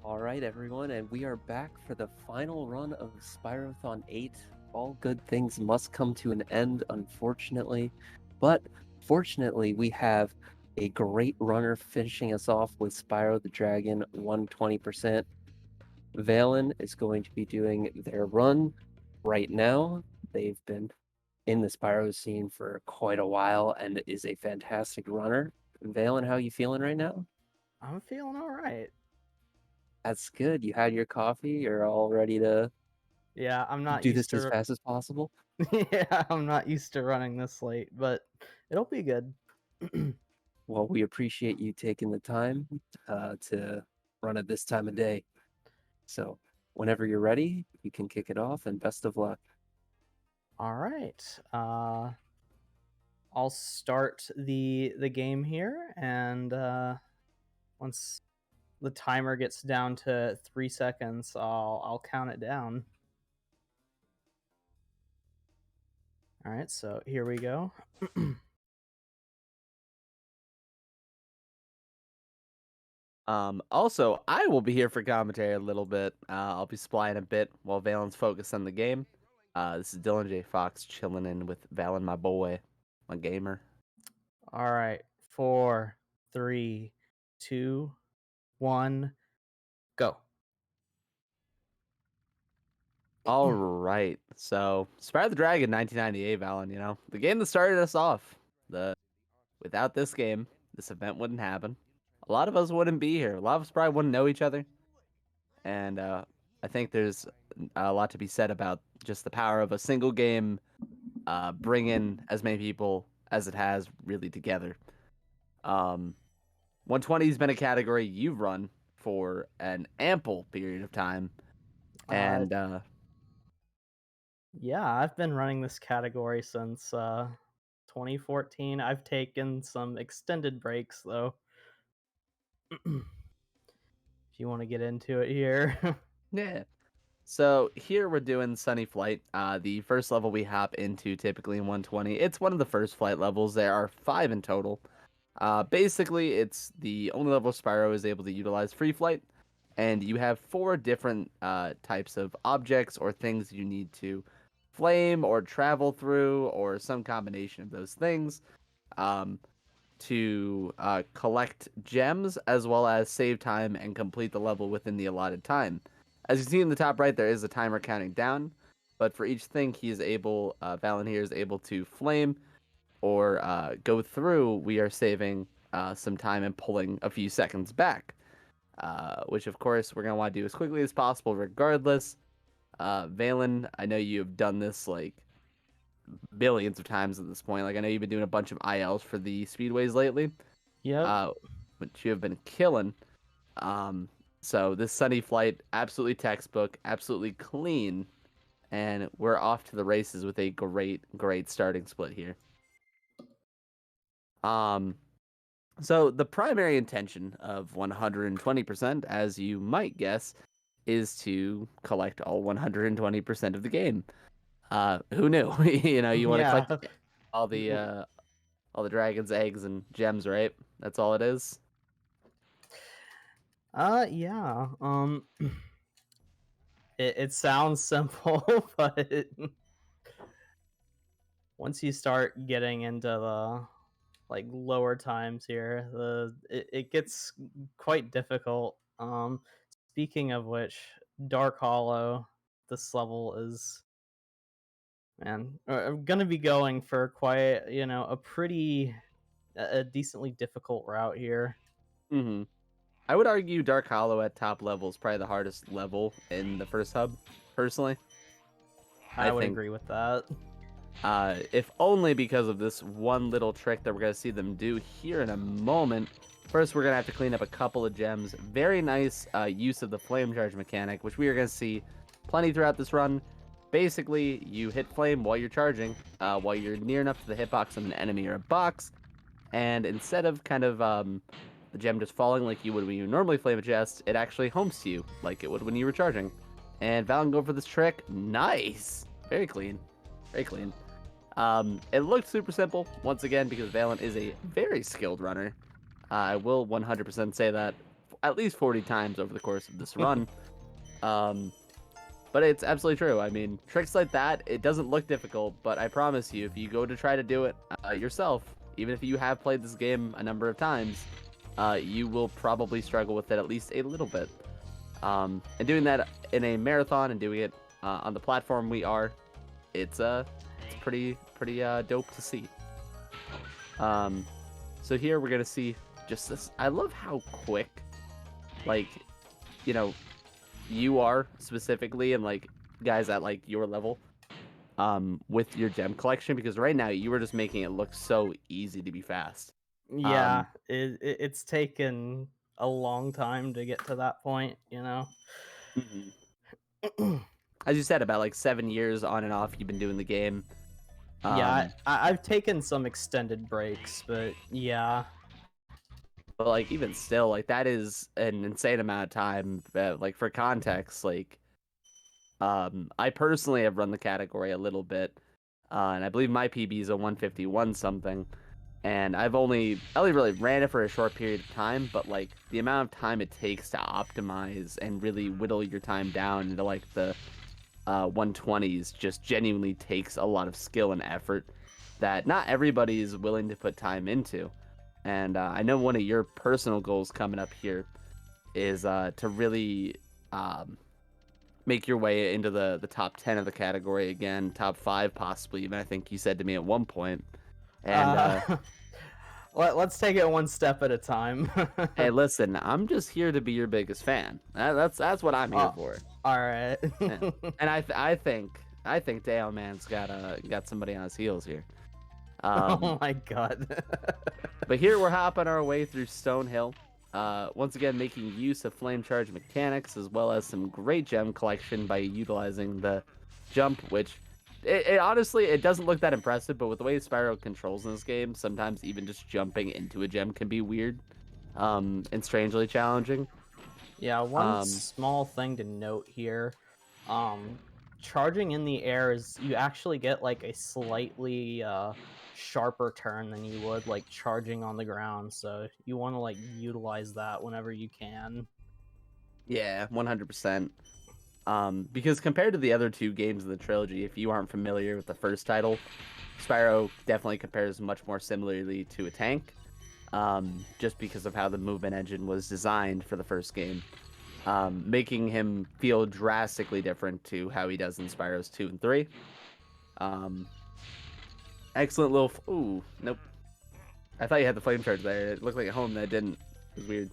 All right, everyone, and we are back for the final run of Spyrothon 8. All good things must come to an end, unfortunately. But fortunately, we have a great runner finishing us off with Spyro the Dragon 120%. Valen is going to be doing their run right now. They've been in the Spyro scene for quite a while and is a fantastic runner. Valen, how are you feeling right now? I'm feeling all right. That's good. You had your coffee. You're all ready to Yeah, I'm not do used this as to fast as possible. yeah, I'm not used to running this late, but it'll be good. Well, we appreciate you taking the time to run it this time of day. So, whenever you're ready, you can kick it off, and best of luck. All right. I'll start the game here, and once the timer gets down to 3 seconds, I'll count it down. All right, so here we go. Also, I will be here for commentary a little bit. I'll be splying a bit while Valen's focused on the game. This is DylanJayFox chilling in with Valen, my boy, my gamer. All right, 4, 3, 2, 1, go. All right, so Spyro the Dragon, 1998, Valen. The game that started us off. The Without this game, this event wouldn't happen. A lot of us wouldn't be here. A lot of us probably wouldn't know each other, and I think there's a lot to be said about just the power of a single game bringing as many people as it has really together. 120 has been a category you've run for an ample period of time, Uh, and Yeah, I've been running this category since 2014. I've taken some extended breaks though. If you want to get into it here. yeah. So here we're doing Sunny Flight. The first level we hop into typically in 120. It's one of the first flight levels. There are 5 in total. Basically, it's the only level Spyro is able to utilize free flight, and you have 4 different types of objects or things you need to flame or travel through, or some combination of those things, um, to collect gems as well as save time and complete the level within the allotted time. As you see in the top right, there is a timer counting down, but for each thing he is able, Valen here is able to flame or go through, we are saving some time and pulling a few seconds back, which of course we're going to want to do as quickly as possible regardless. Valen, I know you've done this like billions of times at this point. Like, I know you've been doing a bunch of ILs for the speedways lately, Yep. uh, which you have been killing. Um, so this Sunny Flight, absolutely textbook, absolutely clean, and we're off to the races with a great starting split here. Um, So the primary intention of 120%, as you might guess, is to collect all 120% of the game. Who knew? You want to Yeah. collect all the uh, all the dragon's eggs and gems, right? That's all it is. Yeah. It sounds simple, but once you start getting into the like lower times here, it gets quite difficult. Speaking of which, Dark Hollow, this level is man, I'm gonna be going for quite a pretty a decently difficult route here. hmm I would argue Dark Hollow at top level is probably the hardest level in the first hub. Personally, I I would think agree with that. if only because of this one little trick that we're going to see them do here in a moment. First, we're going to have to clean up a couple of gems. Very nice use of the flame charge mechanic, which we are going to see plenty throughout this run. Basically, you hit flame while you're charging, while you're near enough to the hitbox of an enemy or a box, and instead of kind of the gem just falling like you would when you normally flame a chest, it actually homes to you like it would when you were charging. And Valen go for this trick. Nice. Very clean. Very clean. It looked super simple, once again, because Valen is a very skilled runner. I will 100% say that. at least 40 times over the course of this run. But it's absolutely true. I mean, tricks like that, it doesn't look difficult, but I promise you, if you go to try to do it yourself, even if you have played this game a number of times, you will probably struggle with it at least a little bit. And doing that in a marathon and doing it on the platform we are, it's pretty dope to see. So here we're gonna see just this. I love how quick, like, you know, you are specifically, and like guys at like your level, with your gem collection, because right now you were just making it look so easy to be fast. Yeah, it's taken a long time to get to that point, you know. As you said, about like 7 years on and off, you've been doing the game. Yeah, I've taken some extended breaks, but yeah. But like even still, like that is an insane amount of time. Like for context, like I personally have run the category a little bit, and I believe my PB is a 151 something. And I only really ran it for a short period of time, but like the amount of time it takes to optimize and really whittle your time down into like the 120s just genuinely takes a lot of skill and effort that not everybody is willing to put time into. And I know one of your personal goals coming up here is to really make your way into the top 10 of the category again, top 5 possibly even, I think you said to me at one point. And let's take it one step at a time. hey, listen, I'm just here to be your biggest fan. That's what I'm here for. All right. And I think Dale Man's got somebody on his heels here. Oh my god. But here we're hopping our way through Stonehill. Once again, making use of flame charge mechanics as well as some great gem collection by utilizing the jump, which it honestly, it doesn't look that impressive, but with the way Spyro controls in this game, sometimes even just jumping into a gem can be weird and strangely challenging. Yeah, one small thing to note here, charging in the air is you actually get like a slightly sharper turn than you would like charging on the ground, so you want to like utilize that whenever you can. Yeah, 100%. Because compared to the other two games of the trilogy, if you aren't familiar with the first title, Spyro definitely compares much more similarly to a tank, just because of how the movement engine was designed for the first game, making him feel drastically different to how he does in Spyro's 2 and 3. Excellent little... Ooh, nope. I thought you had the flame charge there. It looked like a home that didn't. It was weird.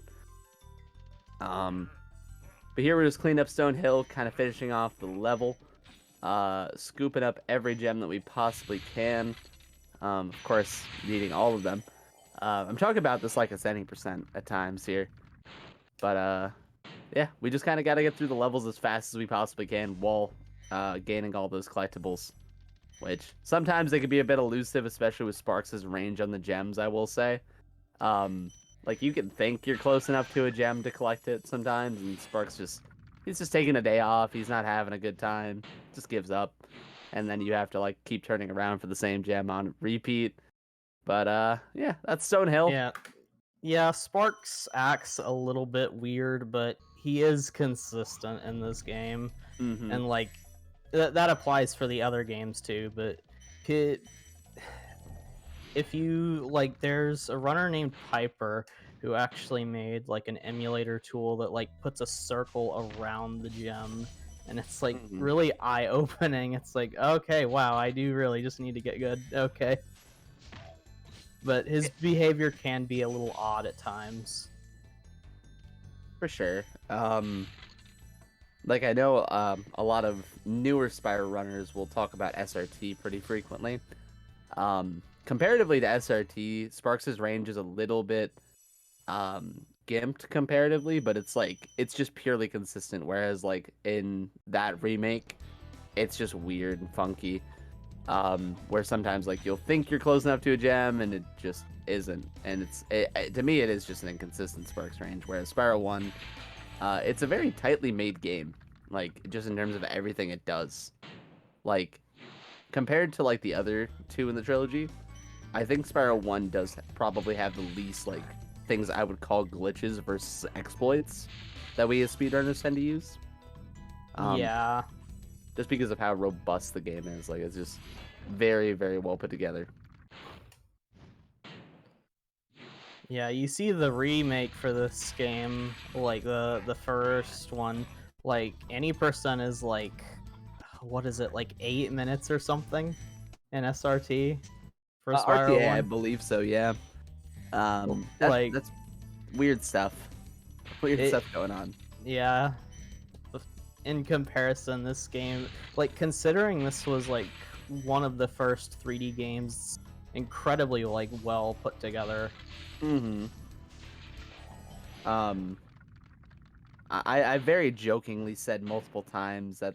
But here we're just cleaning up Stonehill, kind of finishing off the level, scooping up every gem that we possibly can. Of course, needing all of them. I'm talking about this like it's any percent at times here. But yeah, we just kind of got to get through the levels as fast as we possibly can while gaining all those collectibles. Which sometimes they can be a bit elusive, especially with Sparks' range on the gems, I will say. Like, you can think you're close enough to a gem to collect it sometimes, and Sparks he's just taking a day off, he's not having a good time, just gives up. And then you have to, like, keep turning around for the same gem on repeat. But, yeah, that's Stonehill. Yeah, Sparks acts a little bit weird, but he is consistent in this game. Mm-hmm. And, like, that applies for the other games, too, but if you, like, there's a runner named Piper who actually made, like, an emulator tool that, like, puts a circle around the gem, and it's, like, really eye-opening. It's like, okay, wow, I do really just need to get good. Okay. But his behavior can be a little odd at times. For sure. Like, I know a lot of newer Spyro runners will talk about SRT pretty frequently. Comparatively to SRT, Sparks' range is a little bit gimped comparatively, but it's just purely consistent, whereas like in that remake, it's just weird and funky. Where sometimes like you'll think you're close enough to a gem and it just isn't, and to me it is just an inconsistent Sparks range, whereas Spyro 1, it's a very tightly made game, like just in terms of everything it does. Like compared to like the other two in the trilogy, I think Spyro 1 does probably have the least like things I would call glitches versus exploits that we as speedrunners tend to use. Yeah. Just because of how robust the game is. Like, it's just very, very well put together. Yeah, you see the remake for this game, like the first one, like any percent is like, what is it, like 8 minutes or something in SRT for Spyro RTA, I 1? believe so, yeah. Like- That's weird stuff. Weird It- stuff going on. Yeah. In comparison, this game, like considering this was like one of the first 3D games, incredibly like well put together. Mm-hmm. I very jokingly said multiple times that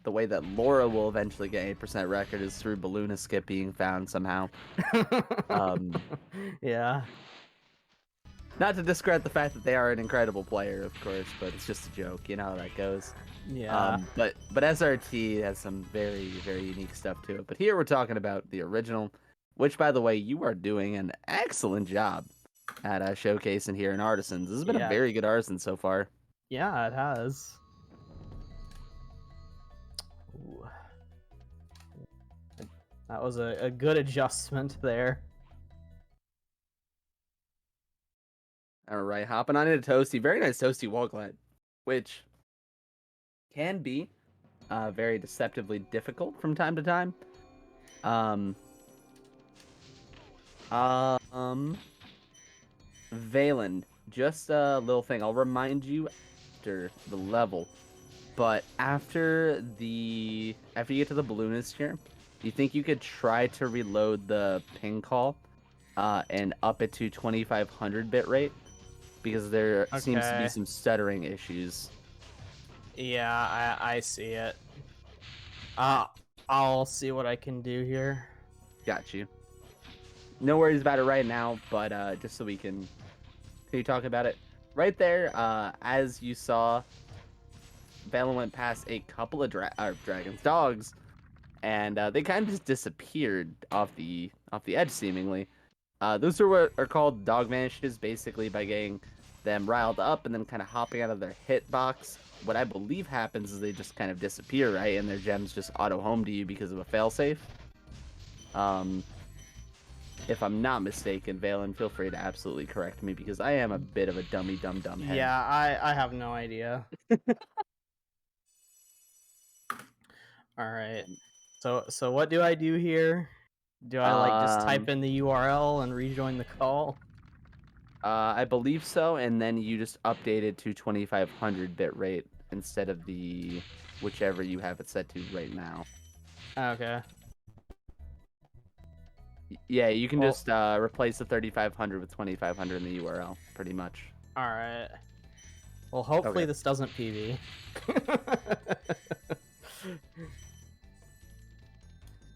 the way that Laura will eventually get 8% record is through Balloon Skip being found somehow. Yeah. Not to discredit the fact that they are an incredible player, of course, but it's just a joke. You know how that goes. Yeah. But SRT has some very, very unique stuff to it. But here we're talking about the original, which, by the way, you are doing an excellent job at showcasing here in Artisans. This has been a Yeah. very good artisan so far. Yeah, it has. Ooh. That was a good adjustment there. All right, hopping on into Toasty. Very nice Toasty wall glide, which can be very deceptively difficult from time to time. Valen, just a little thing. I'll remind you after the level, but after you get to the balloonist here, do you think you could try to reload the ping call and up it to 2500 bit rate? Because there seems to be Okay. some stuttering issues. Yeah, I see it. I'll see what I can do here. Got you. No worries about it right now, but just so we can you talk about it? Right there, as you saw, Valen went past a couple of dogs, and they kind of just disappeared off the edge, seemingly. Those are what are called dog vanishes, basically by getting them riled up and then kind of hopping out of their hitbox. What I believe happens is they just kind of disappear, right? And their gems just auto home to you because of a failsafe. If I'm not mistaken, Valen, feel free to absolutely correct me because I am a bit of a dumb head. Yeah, I have no idea. All right. So what do I do here? Do I like just type in the URL and rejoin the call? I believe so, and then you just update it to 2500 bit rate instead of the whichever you have it set to right now. Okay. Yeah, you can Well- just replace the 3500 with 2500 in the URL, pretty much. All right. Well, hopefully Okay. this doesn't PV.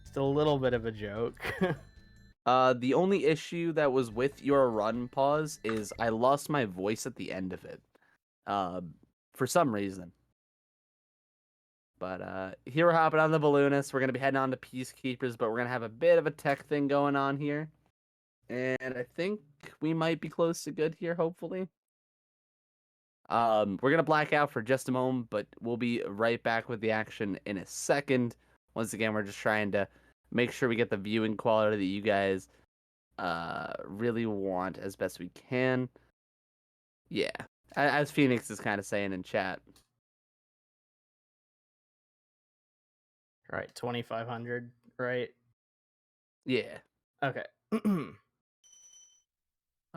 Just a little bit of a joke. The only issue that was with your run pause is I lost my voice at the end of it. For some reason. But here we're hopping on the balloonist. We're gonna be heading on to Peacekeepers, but we're gonna have a bit of a tech thing going on here. And I think we might be close to good here, hopefully. We're gonna black out for just a moment, but we'll be right back with the action in a second. Once again, we're just trying to make sure we get the viewing quality that you guys really want as best we can. Yeah, as Phoenix is kind of saying in chat. Right, 2500, right? Yeah. Okay.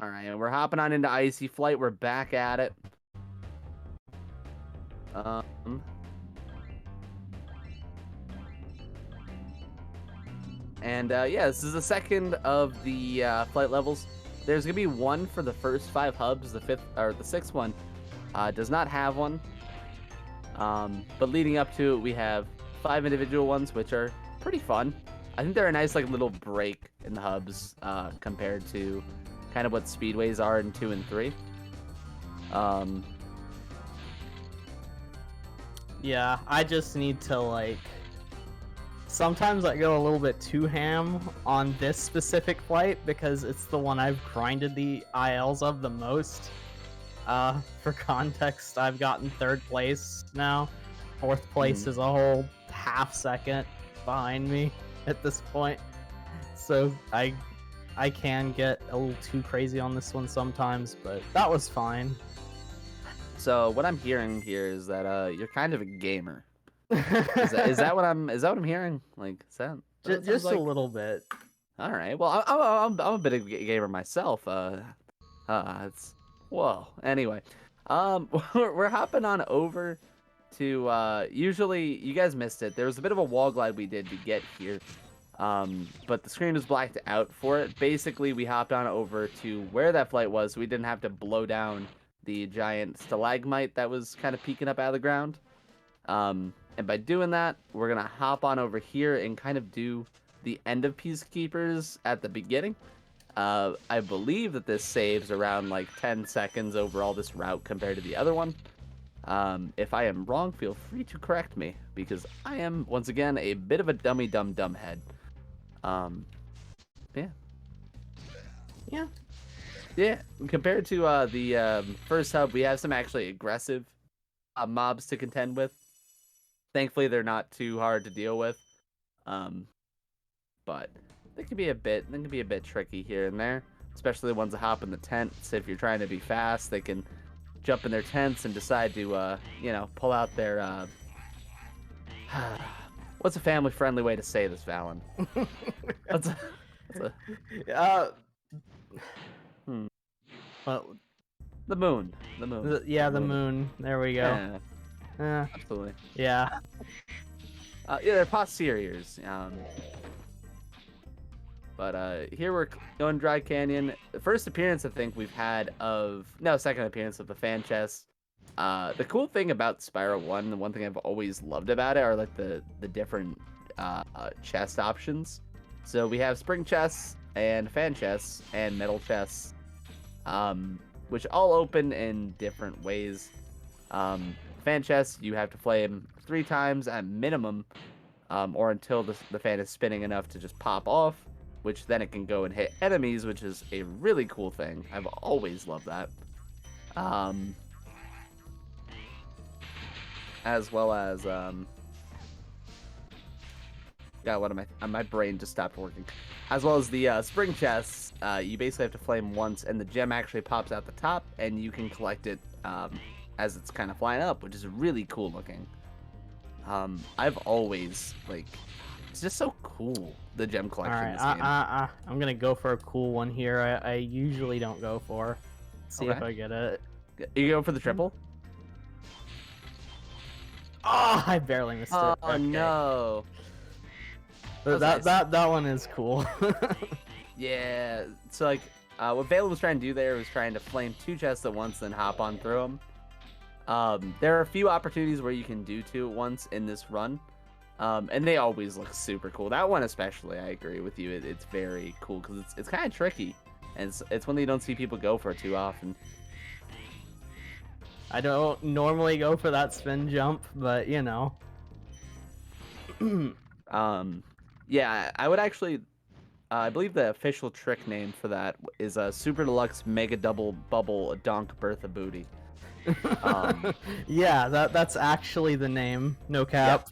All right, and we're hopping on into Icy Flight. We're back at it. And yeah, this is the second of the flight levels. There's gonna be one for the first 5 hubs. The sixth one does not have one. But leading up to it, we have 5 individual ones, which are pretty fun. I think they're a nice like little break in the hubs compared to kind of what speedways are in 2 and 3. Yeah, I just need to like sometimes I go a little bit too ham on this specific flight because it's the one I've grinded the ILs of the most. For context, I've gotten 3rd place now. 4th place is a whole half second behind me at this point. So I can get a little too crazy on this one sometimes, but that was fine. So what I'm hearing here is that you're kind of a gamer. Is that what I'm hearing? Like, is that what it sounds Just like? a little bit. All right. Well, I'm a bit of a gamer myself. It's whoa. Anyway, we're hopping on over to usually you guys missed it. There was a bit of a wall glide we did to get here. But the screen was blacked out for it. Basically, we hopped on over to where that flight was, so we didn't have to blow down the giant stalagmite that was kind of peeking up out of the ground. And by doing that, we're gonna hop on over here and kind of do the end of Peacekeepers at the beginning. I believe that this saves around like 10 seconds overall this route compared to the other one. If I am wrong, feel free to correct me, because I am, once again, a bit of a dummy dumb head. Yeah. Yeah. Yeah, compared to the first hub, we have some actually aggressive mobs to contend with. Thankfully, they're not too hard to deal with. But they can be a bit tricky here and there, especially the ones that hop in the tents. If you're trying to be fast, they can jump in their tents and decide to, pull out their. What's a family-friendly way to say this, Valen? Well, The moon. The moon. There we go. Yeah, absolutely. Yeah. Yeah, they're posteriors. But here we're going Dry Canyon. The first appearance I think we've had second appearance of the fan chest. The cool thing about Spyro 1, the one thing I've always loved about it are like the different chest options. So we have spring chests and fan chests and metal chests, which all open in different ways. Fan chests, you have to flame 3 times at minimum, or until the fan is spinning enough to just pop off, which then it can go and hit enemies, which is a really cool thing. I've always loved that. As well as what am I? My brain just stopped working. As well as the spring chests, you basically have to flame once, and the gem actually pops out the top, and you can collect it as it's kind of flying up, which is really cool looking. I've always it's just so cool, the gem collection in this game. I'm gonna go for a cool one here. I usually don't go for. Let's see if I get it. You go for the triple? Oh, I barely missed it. Oh okay. no. That one is cool. Yeah. So what Valen was trying to do there was trying to flame 2 chests at once, then hop on through them. There are a few opportunities where you can do 2 at once in this run, and they always look super cool. That one especially, I agree with you. It's very cool because it's kind of tricky, and it's one that you don't see people go for too often. I don't normally go for that spin jump, but you know. Yeah, I would actually. I believe the official trick name for that is a Super Deluxe Mega Double Bubble Donk Bertha Booty. Yeah, that's actually the name. No cap.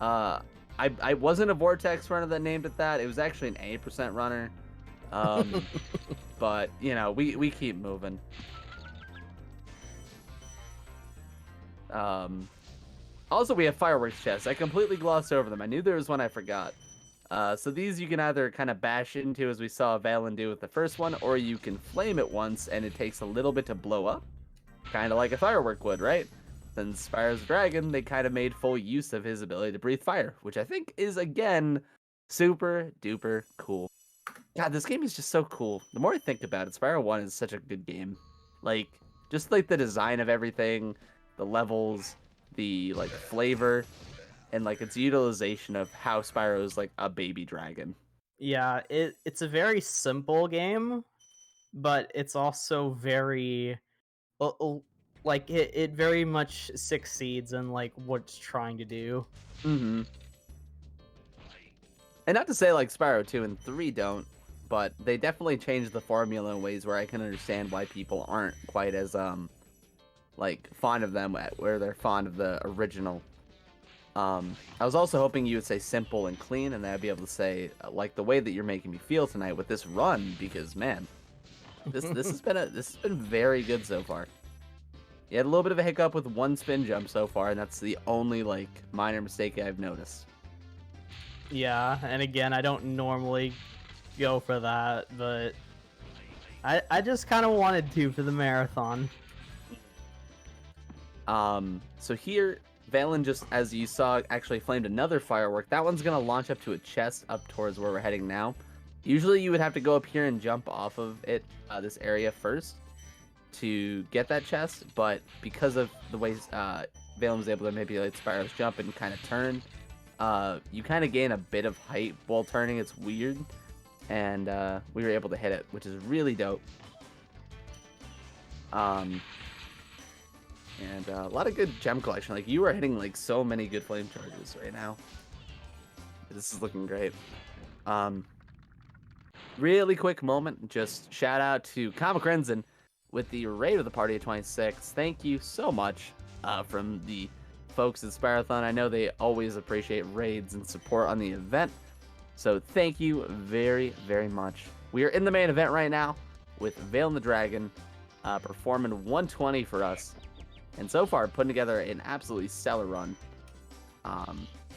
Yep. I wasn't a Vortex runner that named it that. It was actually an 8% runner. But we keep moving. Also, we have fireworks chests. I completely glossed over them. I knew there was one I forgot. So these you can either kind of bash into, as we saw Valen do with the first one, or you can flame it once, and it takes a little bit to blow up. Kind of like a firework would, right? Since Spyro's dragon, they kind of made full use of his ability to breathe fire, which I think is, again, super duper cool. God, this game is just so cool. The more I think about it, Spyro 1 is such a good game. Just the design of everything, the levels, the flavor, and its utilization of how Spyro is a baby dragon. Yeah, it's a very simple game, but it's also very it very much succeeds in what it's trying to do. Mm-hmm. And not to say like Spyro 2 and 3 don't, but they definitely changed the formula in ways where I can understand why people aren't quite as like fond of them where they're fond of the original. I was also hoping you would say simple and clean, and then I'd be able to say like the way that you're making me feel tonight with this run, because man, this has been very good so far. You had a little bit of a hiccup with one spin jump so far, and that's the only like minor mistake I've noticed. Yeah, and again, I don't normally go for that, but I just kind of wanted to for the marathon. So here, Valen just, as you saw, actually flamed another firework. That one's gonna launch up to a chest up towards where we're heading now. Usually you would have to go up here and jump off of it, this area first, to get that chest, but because of the way Valen was able to manipulate Spyro's jump and kind of turn, you kind of gain a bit of height while turning. It's weird, and we were able to hit it, which is really dope. And a lot of good gem collection. Like, you are hitting like so many good flame charges right now. This is looking great. Really quick moment, just shout out to Comic Renzen with the raid of the party of 26. Thank you so much from the folks at Spyrothon. I know they always appreciate raids and support on the event, so thank you very, very much. We are in the main event right now with Valen the Dragon performing 120 for us, and so far putting together an absolutely stellar run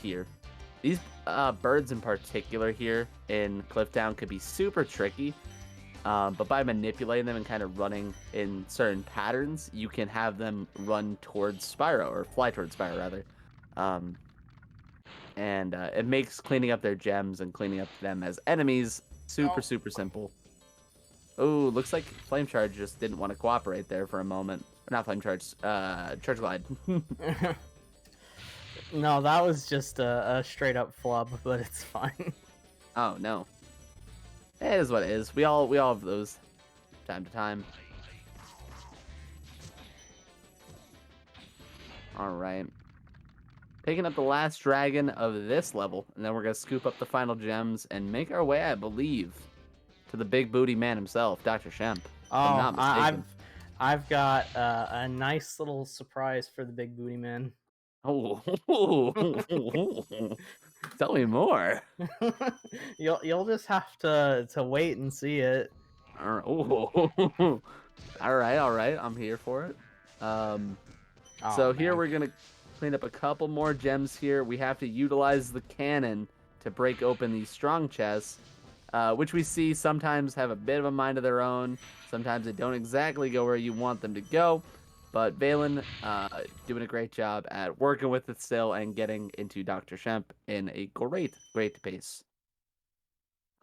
here. These birds in particular here in Clifftown could be super tricky, but by manipulating them and kind of running in certain patterns, you can have them run towards Spyro, or fly towards Spyro rather. And it makes cleaning up their gems and cleaning up them as enemies super simple. Oh, looks like Flame Charge just didn't want to cooperate there for a moment. Or not Flame Charge, Charge Glide. No, that was just a straight up flub, but it's fine. Oh no. It is what it is. We all have those time to time. Alright. Picking up the last dragon of this level, and then we're gonna scoop up the final gems and make our way, I believe, to the big booty man himself, Dr. Shemp. Oh, I've got a nice little surprise for the big booty man. Oh, tell me more. You'll just have to wait and see it. All right. I'm here for it. So here we're gonna clean up a couple more gems here. We have to utilize the cannon to break open these strong chests, which we see sometimes have a bit of a mind of their own. Sometimes they don't exactly go where you want them to go. But Valen doing a great job at working with it still and getting into Dr. Shemp in a great pace.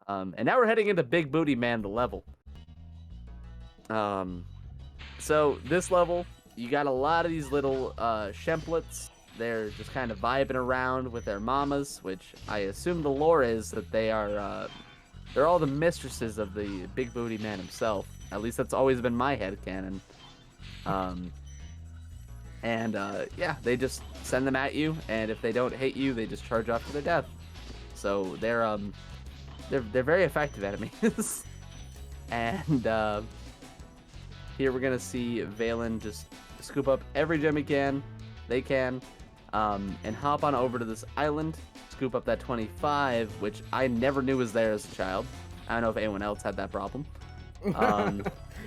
And now we're heading into Big Booty Man, the level. So this level, you got a lot of these little Shemplets. They're just kind of vibing around with their mamas, which I assume the lore is that they are, they're all the mistresses of the Big Booty Man himself. At least that's always been my headcanon. Yeah, they just send them at you, and if they don't hit you, they just charge off to their death. So they're very effective enemies. And here we're gonna see Valen just scoop up every gem he can, and hop on over to this island, scoop up that 25, which I never knew was there as a child. I don't know if anyone else had that problem.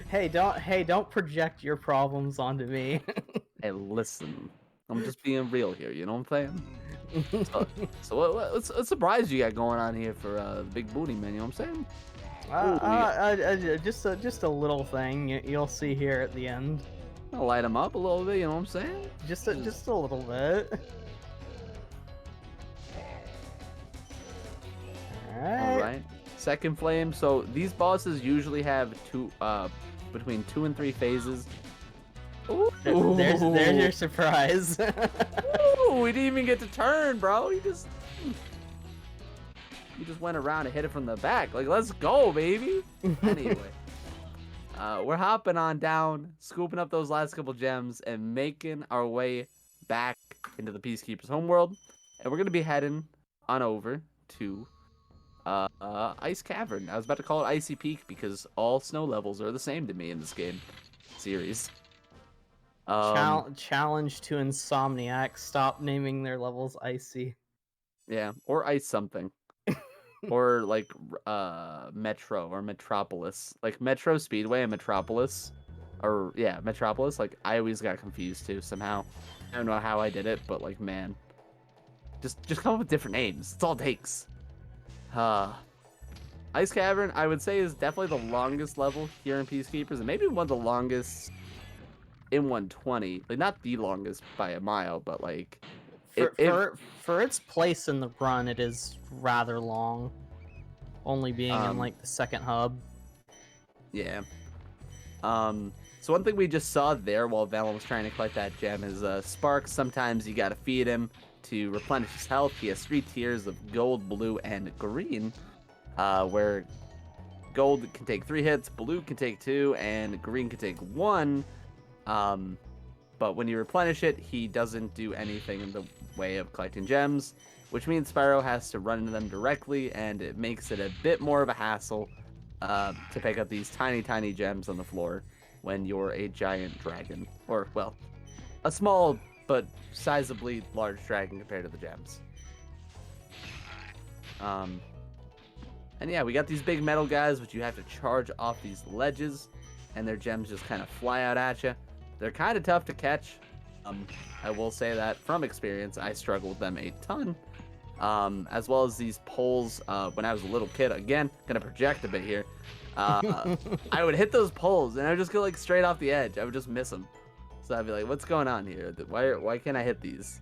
Hey, don't project your problems onto me. Hey, listen, I'm just being real here. You know what I'm saying? So what surprise you got going on here for the Big Booty Man? You know what I'm saying? Just a little thing you'll see here at the end. I'll light him up a little bit. You know what I'm saying? Just a little bit. All right. Second flame. So these bosses usually have between 2 and 3 phases. Ooh. There's your surprise. Ooh, we didn't even get to turn, bro. You just went around and hit it from the back. Like, let's go, baby. Anyway, we're hopping on down, scooping up those last couple gems, and making our way back into the Peacekeeper's homeworld. And we're gonna be heading on over to Ice Cavern. I was about to call it Icy Peak because all snow levels are the same to me in this game series. Challenge to Insomniac. Stop naming their levels icy. Yeah, or Ice something. Or like Metro or Metropolis. Like Metro Speedway and Metropolis. Or yeah, Metropolis. Like I always got confused too somehow. I don't know how I did it, but like man. Just come up with different names. It's all it takes. Ice Cavern, I would say, is definitely the longest level here in Peacekeepers, and maybe one of the longest in 120. Like not the longest by a mile, but like For its place in the run, it is rather long. Only being in like the second hub. Yeah. So one thing we just saw there while Valen was trying to collect that gem is Spark. Sometimes you gotta feed him to replenish his health. He has 3 tiers of gold, blue, and green. Where gold can take 3 hits, blue can take 2, and green can take 1. But when you replenish it, he doesn't do anything in the way of collecting gems, which means Spyro has to run into them directly, and it makes it a bit more of a hassle to pick up these tiny, tiny gems on the floor when you're a giant dragon. Or, well, a small but sizably large dragon compared to the gems. And yeah, we got these big metal guys, which you have to charge off these ledges, and their gems just kind of fly out at you. They're kind of tough to catch. I will say that from experience, I struggle with them a ton. As well as these poles, when I was a little kid, again, gonna project a bit here. I would hit those poles, and I would just go like straight off the edge. I would just miss them. So I'd be like, what's going on here? Why can't I hit these?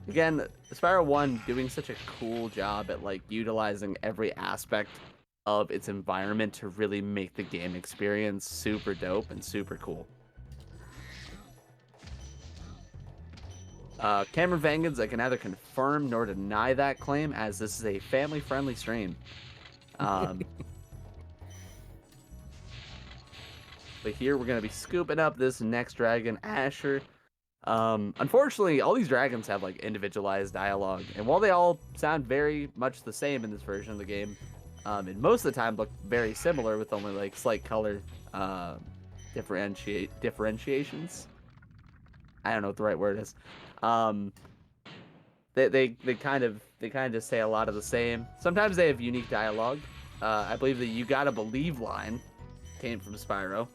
Again, Spyro 1 doing such a cool job at like utilizing every aspect of its environment to really make the game experience super dope and super cool. Cameron Vangans, I can neither confirm nor deny that claim, as this is a family-friendly stream. But here we're going to be scooping up this next dragon, Asher. Unfortunately, all these dragons have like individualized dialogue, and while they all sound very much the same in this version of the game, and most of the time look very similar with only like slight color differentiations. I don't know what the right word is. They kind of just say a lot of the same. Sometimes they have unique dialogue. I believe the "You Gotta Believe" line came from Spyro,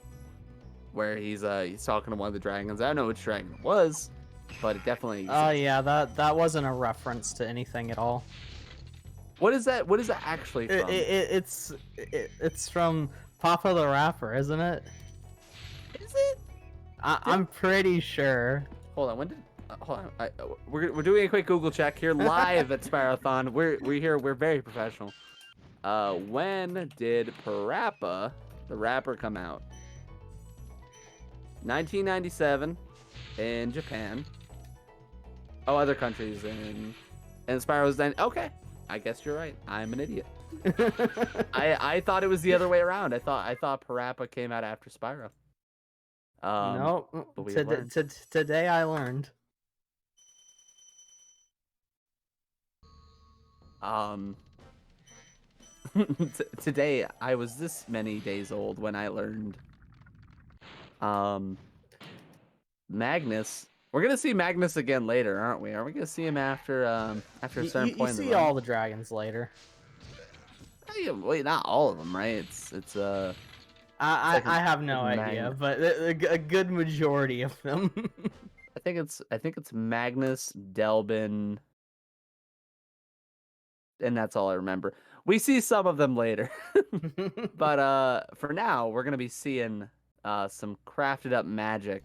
where he's talking to one of the dragons. I don't know which dragon it was, but it definitely exists. Oh yeah, that wasn't a reference to anything at all. What is that? What is that actually from? It's from Papa the Rapper, isn't it? Is it? I'm pretty sure. Hold on. When did? Hold on. We're doing a quick Google check here live at Spyrothon. We're here. We're very professional. When did Parappa the Rapper come out? 1997 in Japan. Oh, other countries and Spyro's then. Okay, I guess you're right. I'm an idiot. I thought it was the other way around. I thought Parappa came out after Spyro. No, today I learned. Today I was this many days old when I learned. Magnus. We're gonna see Magnus again later, aren't we? Are we gonna see him after a certain point? You see all the dragons later. Wait, not all of them, right? I have no idea, but a good majority of them. I think it's Magnus, Delbin, and that's all I remember. We see some of them later, but for now we're gonna be seeing some crafted up magic,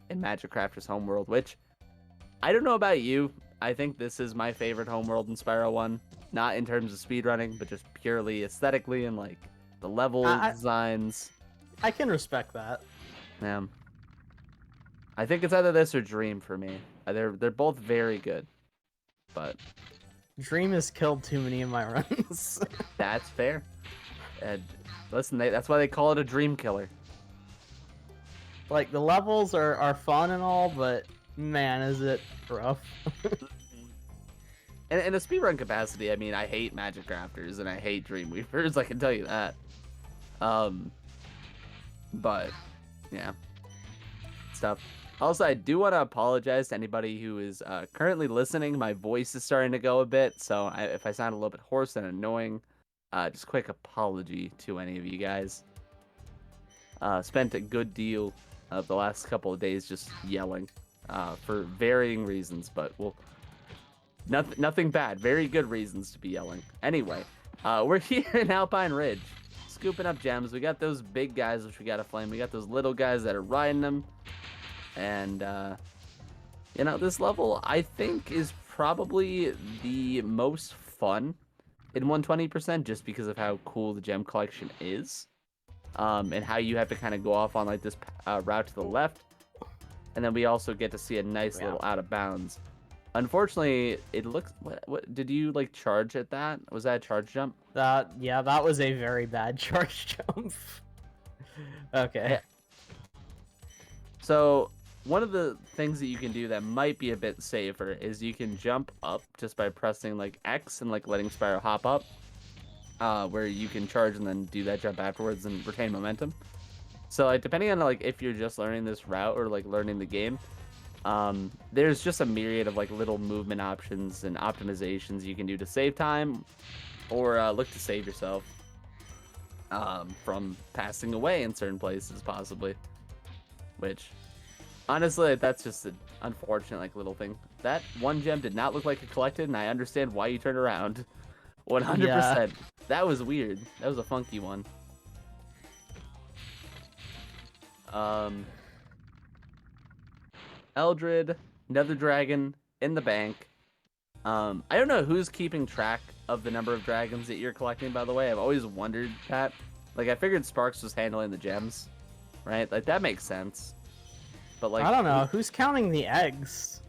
in Magic Crafter's Homeworld, which I don't know about you. I think this is my favorite homeworld in Spyro 1, not in terms of speedrunning, but just purely aesthetically and like the level designs. I can respect that. Yeah. I think it's either this or Dream for me. They're both very good, but Dream has killed too many of my runs. That's fair. And listen, that's why they call it a dream killer. Like, the levels are fun and all, but man, is it rough. in a speedrun capacity, I mean, I hate Magic Crafters and I hate Dreamweavers. I can tell you that. But yeah, stuff. Also, I do want to apologize to anybody who is currently listening. My voice is starting to go a bit, so if I sound a little bit hoarse and annoying, just a quick apology to any of you guys. Spent a good deal of the last couple of days just yelling for varying reasons, but nothing bad. Very good reasons to be yelling. Anyway, we're here in Alpine Ridge, scooping up gems. We got those big guys, which we got to flame. We got those little guys that are riding them. And, you know, this level, I think, is probably the most fun in 120% just because of how cool the gem collection is. And how you have to kind of go off on, like, this route to the left. And then we also get to see a nice little out of bounds. Unfortunately, it looks... What did you, like, charge at that? Was that a charge jump? Yeah, that was a very bad charge jump. Okay. Yeah. So... one of the things that you can do that might be a bit safer is you can jump up just by pressing like X and like letting Spyro hop up, where you can charge and then do that jump afterwards and retain momentum. So like depending on like if you're just learning this route or like learning the game, there's just a myriad of like little movement options and optimizations you can do to save time or look to save yourself from passing away in certain places possibly, which... honestly, that's just an unfortunate like little thing. That one gem did not look like it collected, and I understand why you turned around. 100%. Yeah. That was weird. That was a funky one. Eldred, Nether Dragon in the bank. I don't know who's keeping track of the number of dragons that you're collecting, by the way. I've always wondered that. Like, I figured Sparks was handling the gems, right? Like, that makes sense. But like, I don't know who's counting the eggs.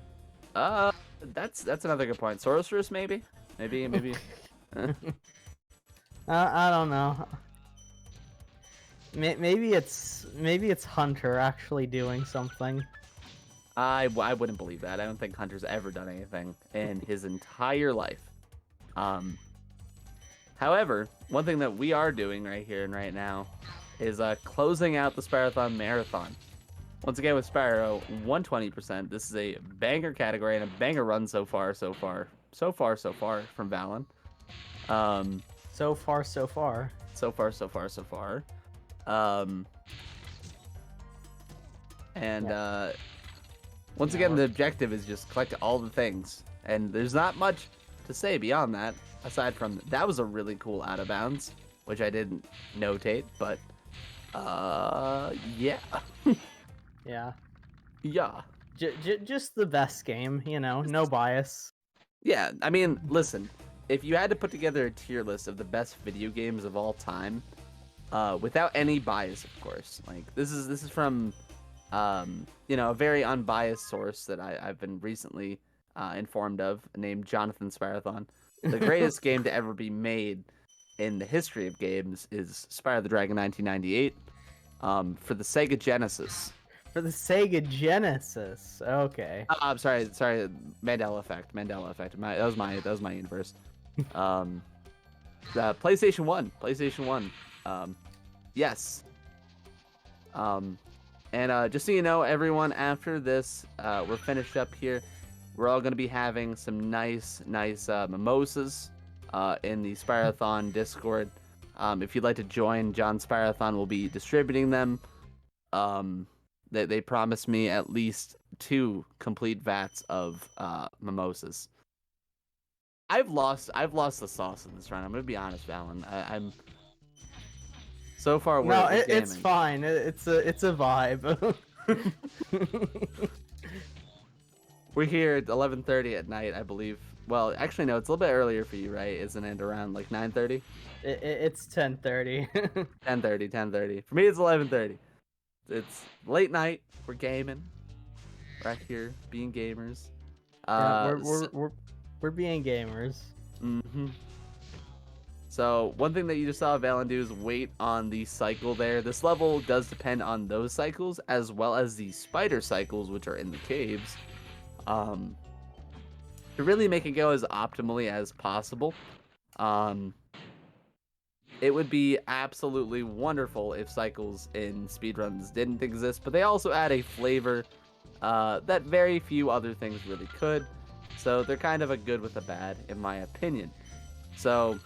That's another good point. Sorceress, maybe. I don't know. Maybe it's Hunter actually doing something. I wouldn't believe that. I don't think Hunter's ever done anything in his entire life. However, one thing that we are doing right here and right now is closing out the Spyrothon marathon. Once again with Spyro, 120%. This is a banger category and a banger run so far from Valen. So far. Once again, the objective is just collect all the things, and there's not much to say beyond that. Aside from that was a really cool out of bounds, which I didn't notate, but yeah. Yeah. Yeah. Just the best game, you know, no bias. Yeah, I mean, listen, if you had to put together a tier list of the best video games of all time, without any bias, of course, like this is from, you know, a very unbiased source that I've been recently informed of, named Jonathan Spyrothon. The greatest game to ever be made in the history of games is Spyro the Dragon 1998, for the Sega Genesis. For the Sega Genesis. Okay. I'm sorry. Mandela effect. That was my universe. PlayStation 1. Yes. And just so you know, everyone, after this, we're finished up here. We're all gonna be having some nice mimosas in the Spyrothon Discord. If you'd like to join, John Spyrothon will be distributing them. They promised me at least 2 complete vats of mimosas. I've lost the sauce in this round. I'm gonna be honest, Valen. I'm so far. No, it's fine. It's a vibe. We're here at 11:30 at night, I believe. Well, actually, no. It's a little bit earlier for you, right? Isn't it around like 9:30? It's 10:30. 10:30. For me, it's 11:30. It's late night. We're gaming. Right here, being gamers. Yeah, we're being gamers. Mm-hmm. So one thing that you just saw Valen do is wait on the cycle there. This level does depend on those cycles as well as the spider cycles, which are in the caves. to really make it go as optimally as possible, it would be absolutely wonderful if cycles in speedruns didn't exist, but they also add a flavor that very few other things really could. So they're kind of a good with a bad, in my opinion. So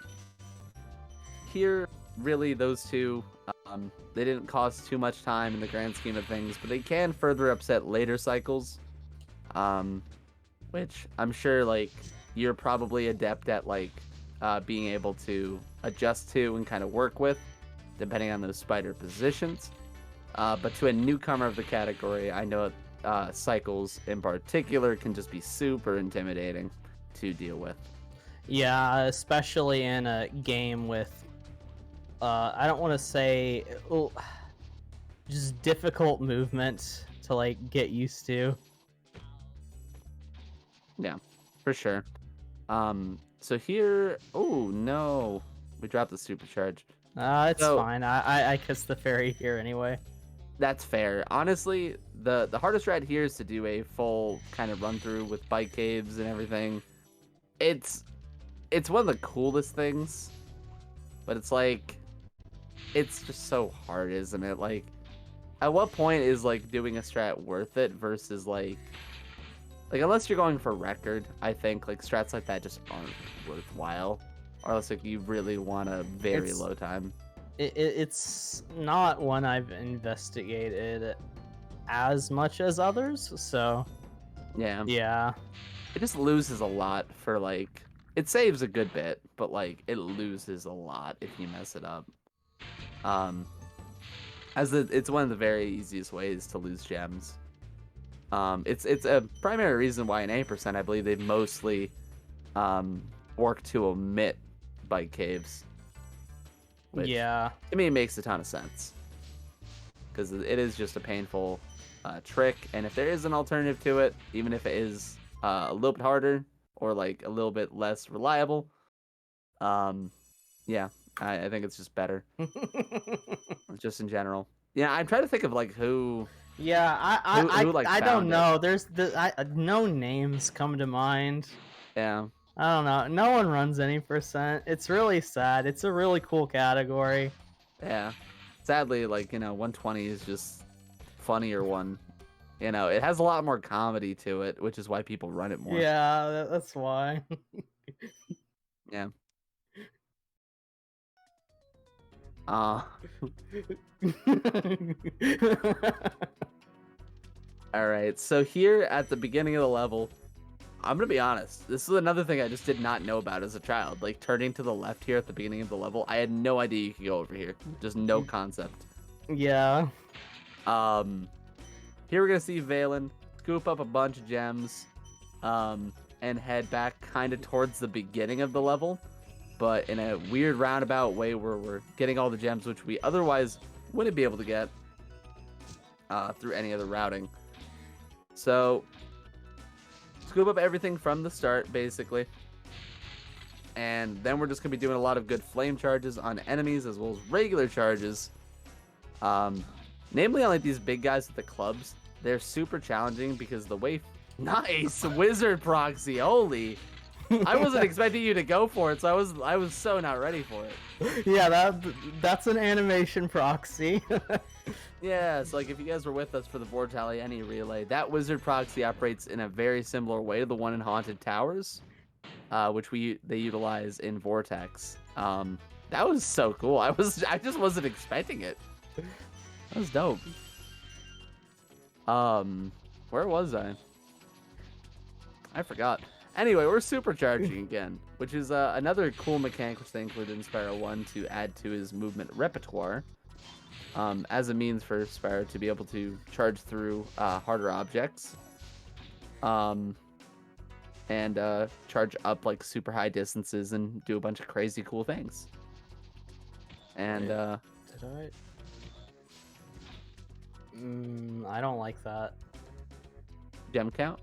here, really, those two, they didn't cost too much time in the grand scheme of things, but they can further upset later cycles, which I'm sure, like, you're probably adept at, like, being able to adjust to and kind of work with, depending on those spider positions. But to a newcomer of the category, I know cycles in particular can just be super intimidating to deal with. Yeah, especially in a game with, I don't want to say, just difficult movement to like get used to. Yeah, for sure. So here, oh no, we dropped the supercharge. It's So- fine. I kissed the fairy here anyway. That's fair. Honestly, the hardest ride here is to do a full kind of run through with bike caves and everything. It's one of the coolest things, but it's like, it's just so hard, isn't it? Like, at what point is like doing a strat worth it versus like unless you're going for record, I think like strats like that just aren't worthwhile, or else like you really want a very It's- low time. It's not one I've investigated as much as others, so Yeah. yeah. It just loses a lot for like, it saves a good bit, but like it loses a lot if you mess it up. It's one of the very easiest ways to lose gems. It's a primary reason why in 8% I believe they mostly work to omit bike caves. Which, Yeah. to me, it makes a ton of sense, because it is just a painful trick, and if there is an alternative to it, even if it is a little bit harder or like a little bit less reliable, yeah, I think it's just better, just in general. Yeah, I'm trying to think of like who. Yeah, Who, like, I found don't it? know. No names come to mind. Yeah, I don't know. No one runs any percent. It's really sad. It's a really cool category. yeah. Sadly, like 120 is just funnier one. It has a lot more comedy to it, which is why people run it more. Yeah, that's why. Yeah. All right. So here at the beginning of the level, I'm gonna be honest. This is another thing I just did not know about as a child. Like turning to the left here at the beginning of the level, I had no idea you could go over here. Just no concept. Yeah. Here we're gonna see Valen scoop up a bunch of gems, and head back kind of towards the beginning of the level, but in a weird roundabout way where we're getting all the gems which we otherwise wouldn't be able to get through any other routing. So scoop up everything from the start, basically. And then we're just going to be doing a lot of good flame charges on enemies as well as regular charges. Namely on like these big guys with the clubs. They're super challenging because the way... Nice! Wizard proxy, holy! I wasn't expecting you to go for it, so I was so not ready for it. Yeah, that's an animation proxy. Yeah, so like if you guys were with us for the Vortali Any relay, that wizard proxy operates in a very similar way to the one in Haunted Towers, which they utilize in Vortex. That was so cool. I just wasn't expecting it. That was dope. Where was I? I forgot. Anyway, we're supercharging again, which is another cool mechanic which they included in Spyro 1 to add to his movement repertoire. As a means for Spyro to be able to charge through harder objects, and charge up like super high distances and do a bunch of crazy cool things. And Did I don't like that. gem count.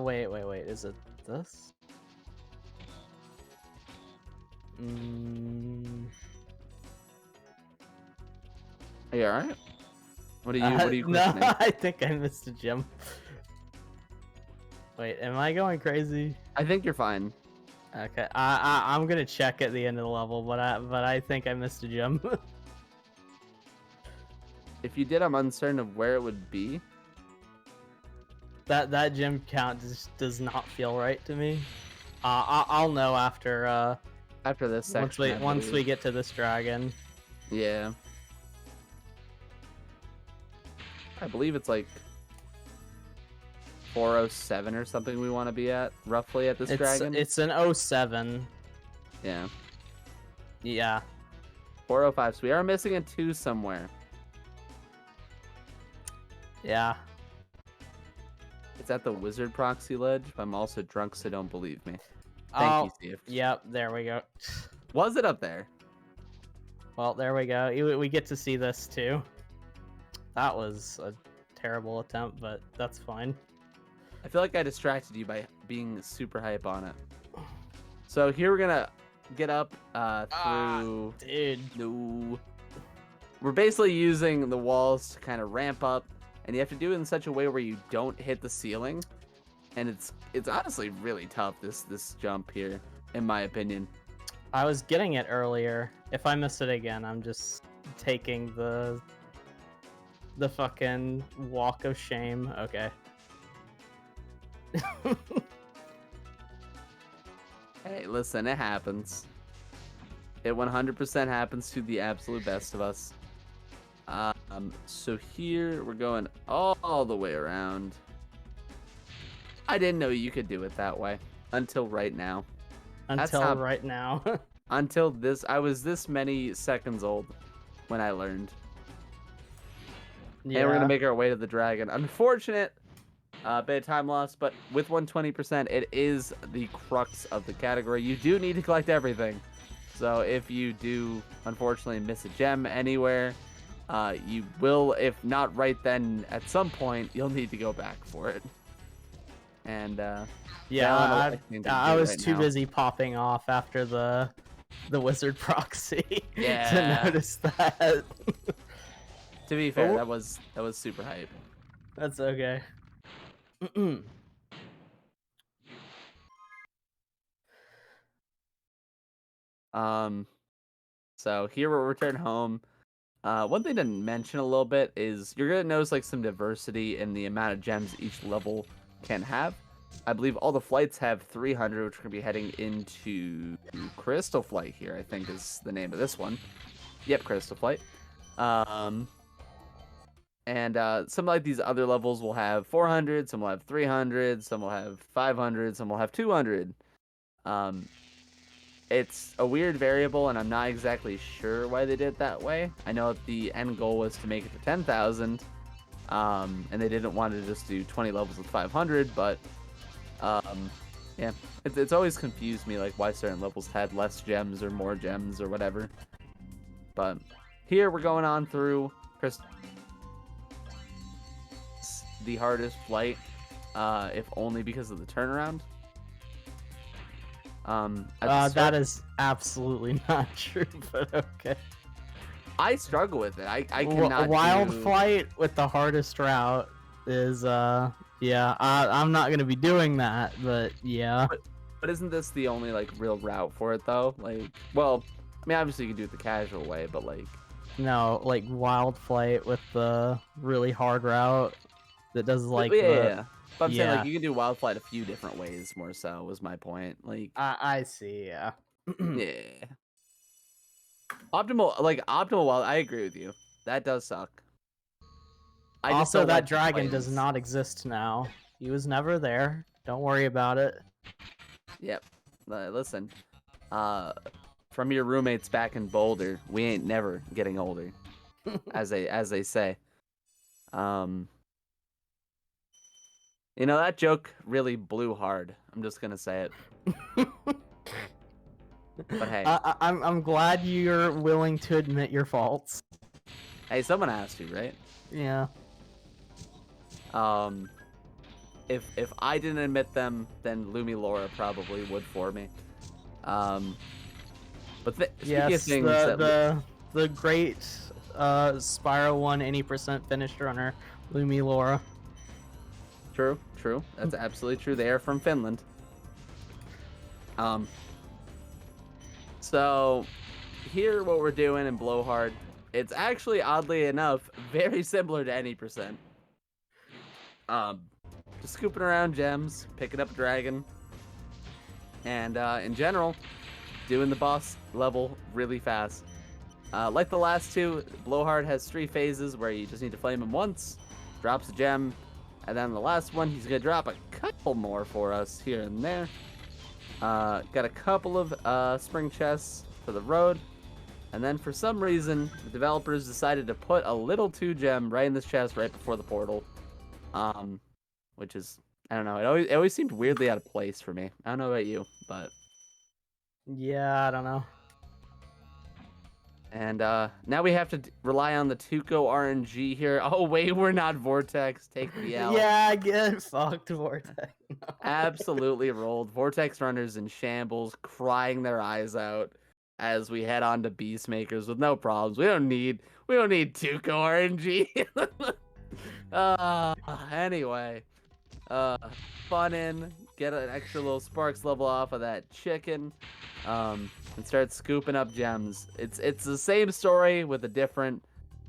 Wait. Is it this? Are you alright? What are you No, questioning? I think I missed a gem. Wait, am I going crazy? I think you're fine. Okay, I'm gonna check at the end of the level, but I think I missed a gem. If you did, I'm uncertain of where it would be. That gem count just does not feel right to me. I'll know after After this section, once we get to this dragon. Yeah. I believe it's like 407 or something we want to be at, roughly, at this dragon. It's an 07. Yeah. Yeah. 405, so we are missing a 2 somewhere. Yeah. It's at the wizard proxy ledge, but I'm also drunk, so don't believe me. Thank you, Steve. Yep, there we go. Was it up there? Well, there we go. We get to see this too. That was a terrible attempt, but that's fine. I feel like I distracted you by being super hype on it. So here we're gonna get up through... Dude. No. We're basically using the walls to kind of ramp up, and you have to do it in such a way where you don't hit the ceiling. And it's honestly really tough, this jump here, in my opinion. I was getting it earlier. If I miss it again, I'm just taking the fucking walk of shame. Okay. Hey, listen, it happens. It 100% happens to the absolute best of us. So here we're going all the way around. I didn't know you could do it that way until right now. Right now. Until this, I was this many seconds old when I learned. Yeah. And we're gonna make our way to the dragon. Unfortunate bit of time loss, but with 120%, it is the crux of the category. You do need to collect everything. So if you do, unfortunately, miss a gem anywhere, you will, if not right then, at some point, you'll need to go back for it. And yeah, I was right too now. busy popping off after the wizard proxy Yeah. to notice that. To be fair, Oh. that was super hype. That's okay. So here we'll return home. One thing to mention a little bit is you're gonna notice like some diversity in the amount of gems each level can have. I believe all the flights have 300, which we're gonna be heading into Crystal Flight here, I think is the name of this one. Yep, Crystal Flight. And some like these other levels will have 400, some will have 300, some will have 500, some will have 200. It's a weird variable, and I'm not exactly sure why they did it that way. I know that the end goal was to make it to 10,000, and they didn't want to just do 20 levels with 500, but yeah, it's always confused me, like why certain levels had less gems or more gems or whatever. But here we're going on through the hardest flight, if only because of the turnaround. That is absolutely not true, but okay. I struggle with it. I cannot Wild do... Flight with the hardest route is yeah, I'm not gonna be doing that, but yeah. But isn't this the only like real route for it though? Like, well, I mean, obviously you can do it the casual way, but like... No, like Wild Flight with the really hard route that does like yeah. But I'm saying yeah. like you can do Wild Flight a few different ways. More so was my point. Like, I see, yeah. yeah. Optimal Wild. I agree with you. That does suck. I just Also, don't that like the dragon does planes. not exist now. He was never there. Don't worry about it. Yep. Listen, from your roommates back in Boulder, we ain't never getting older, as they say. You know, that joke really blew hard. I'm just gonna say it. But hey, I'm glad you're willing to admit your faults. hey, someone has to, right? Yeah. If I didn't admit them, then Lumi Laura probably would for me. But speaking of Yes, things the great Spyro 1 80% finished runner, Lumi Laura. True, true. That's absolutely true. They are from Finland. So here what we're doing in Blowhard, it's actually oddly enough very similar to any percent. Just scooping around gems, picking up a dragon, and in general, doing the boss level really fast. Like the last two, Blowhard has 3 phases where you just need to flame him once, drops a gem, and then the last one, he's gonna drop a couple more for us here and there. Got a couple of spring chests for the road, and then for some reason, the developers decided to put a little 2 gem right in this chest right before the portal. Which is, I don't know, it always seemed weirdly out of place for me. I don't know about you, but Yeah, I don't know. and now we have to rely on the Tuco RNG here. Oh wait, we're not Vortex. Take the L. Yeah, get fucked, Vortex. No. Absolutely rolled. Vortex runners in shambles, crying their eyes out as we head on to Beastmakers with no problems. We don't need Tuco RNG. Anyway. Fun in, get an extra little sparks level off of that chicken, and start scooping up gems. It's the same story with a different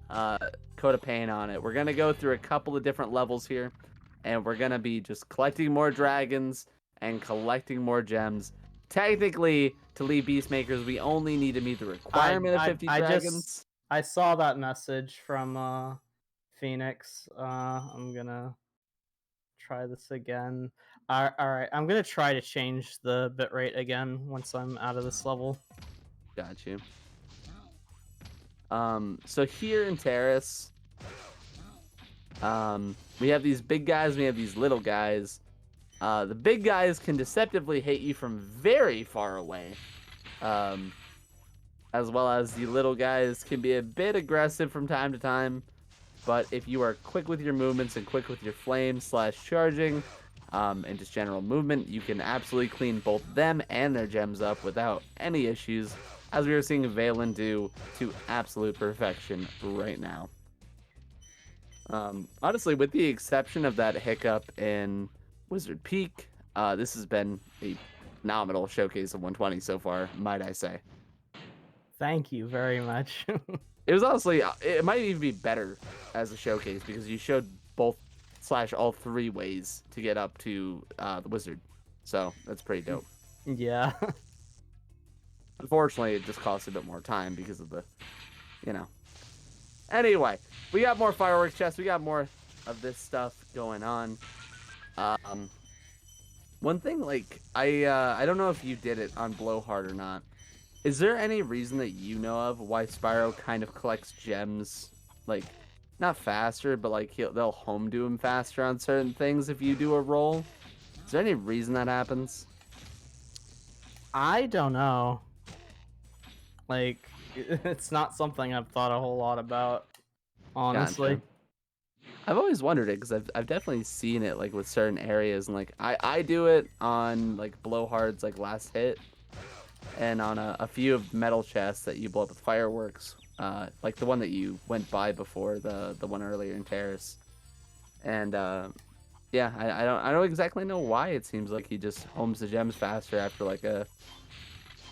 coat of paint on it. We're gonna go through a couple of different levels here, and we're gonna be just collecting more dragons and collecting more gems. Technically, to leave Beastmakers, we only need to meet the requirement of 50 dragons. I saw that message from Phoenix. I'm gonna try this again. All right, I'm gonna try to change the bitrate again once I'm out of this level. Got you. So here in Terrace, we have these big guys, we have these little guys. The big guys can deceptively hit you from very far away. As well as the little guys can be a bit aggressive from time to time. But if you are quick with your movements and quick with your flame / charging, and just general movement, you can absolutely clean both them and their gems up without any issues, as we are seeing Valen do to absolute perfection right now. Honestly, with the exception of that hiccup in Wizard Peak, this has been a phenomenal showcase of 120 so far, might I say. Thank you very much. It was honestly, it might even be better as a showcase because you showed both / all 3 ways to get up to the wizard. So that's pretty dope. Yeah. Unfortunately, it just costs a bit more time because of the, Anyway, we got more fireworks chests. We got more of this stuff going on. One thing, like, I don't know if you did it on Blowhard or not. Is there any reason that you know of why Spyro kind of collects gems, like, not faster, but like they'll home do him faster on certain things if you do a roll? Is there any reason that happens? I don't know. Like, it's not something I've thought a whole lot about, honestly. Gotcha. I've always wondered it because I've definitely seen it like with certain areas, and like I do it on like Blowhard's like last hit, and on a few of the metal chests that you blow up with fireworks, like the one that you went by before, the one earlier in Terrace, and yeah, I don't exactly know why it seems like he just homes the gems faster after like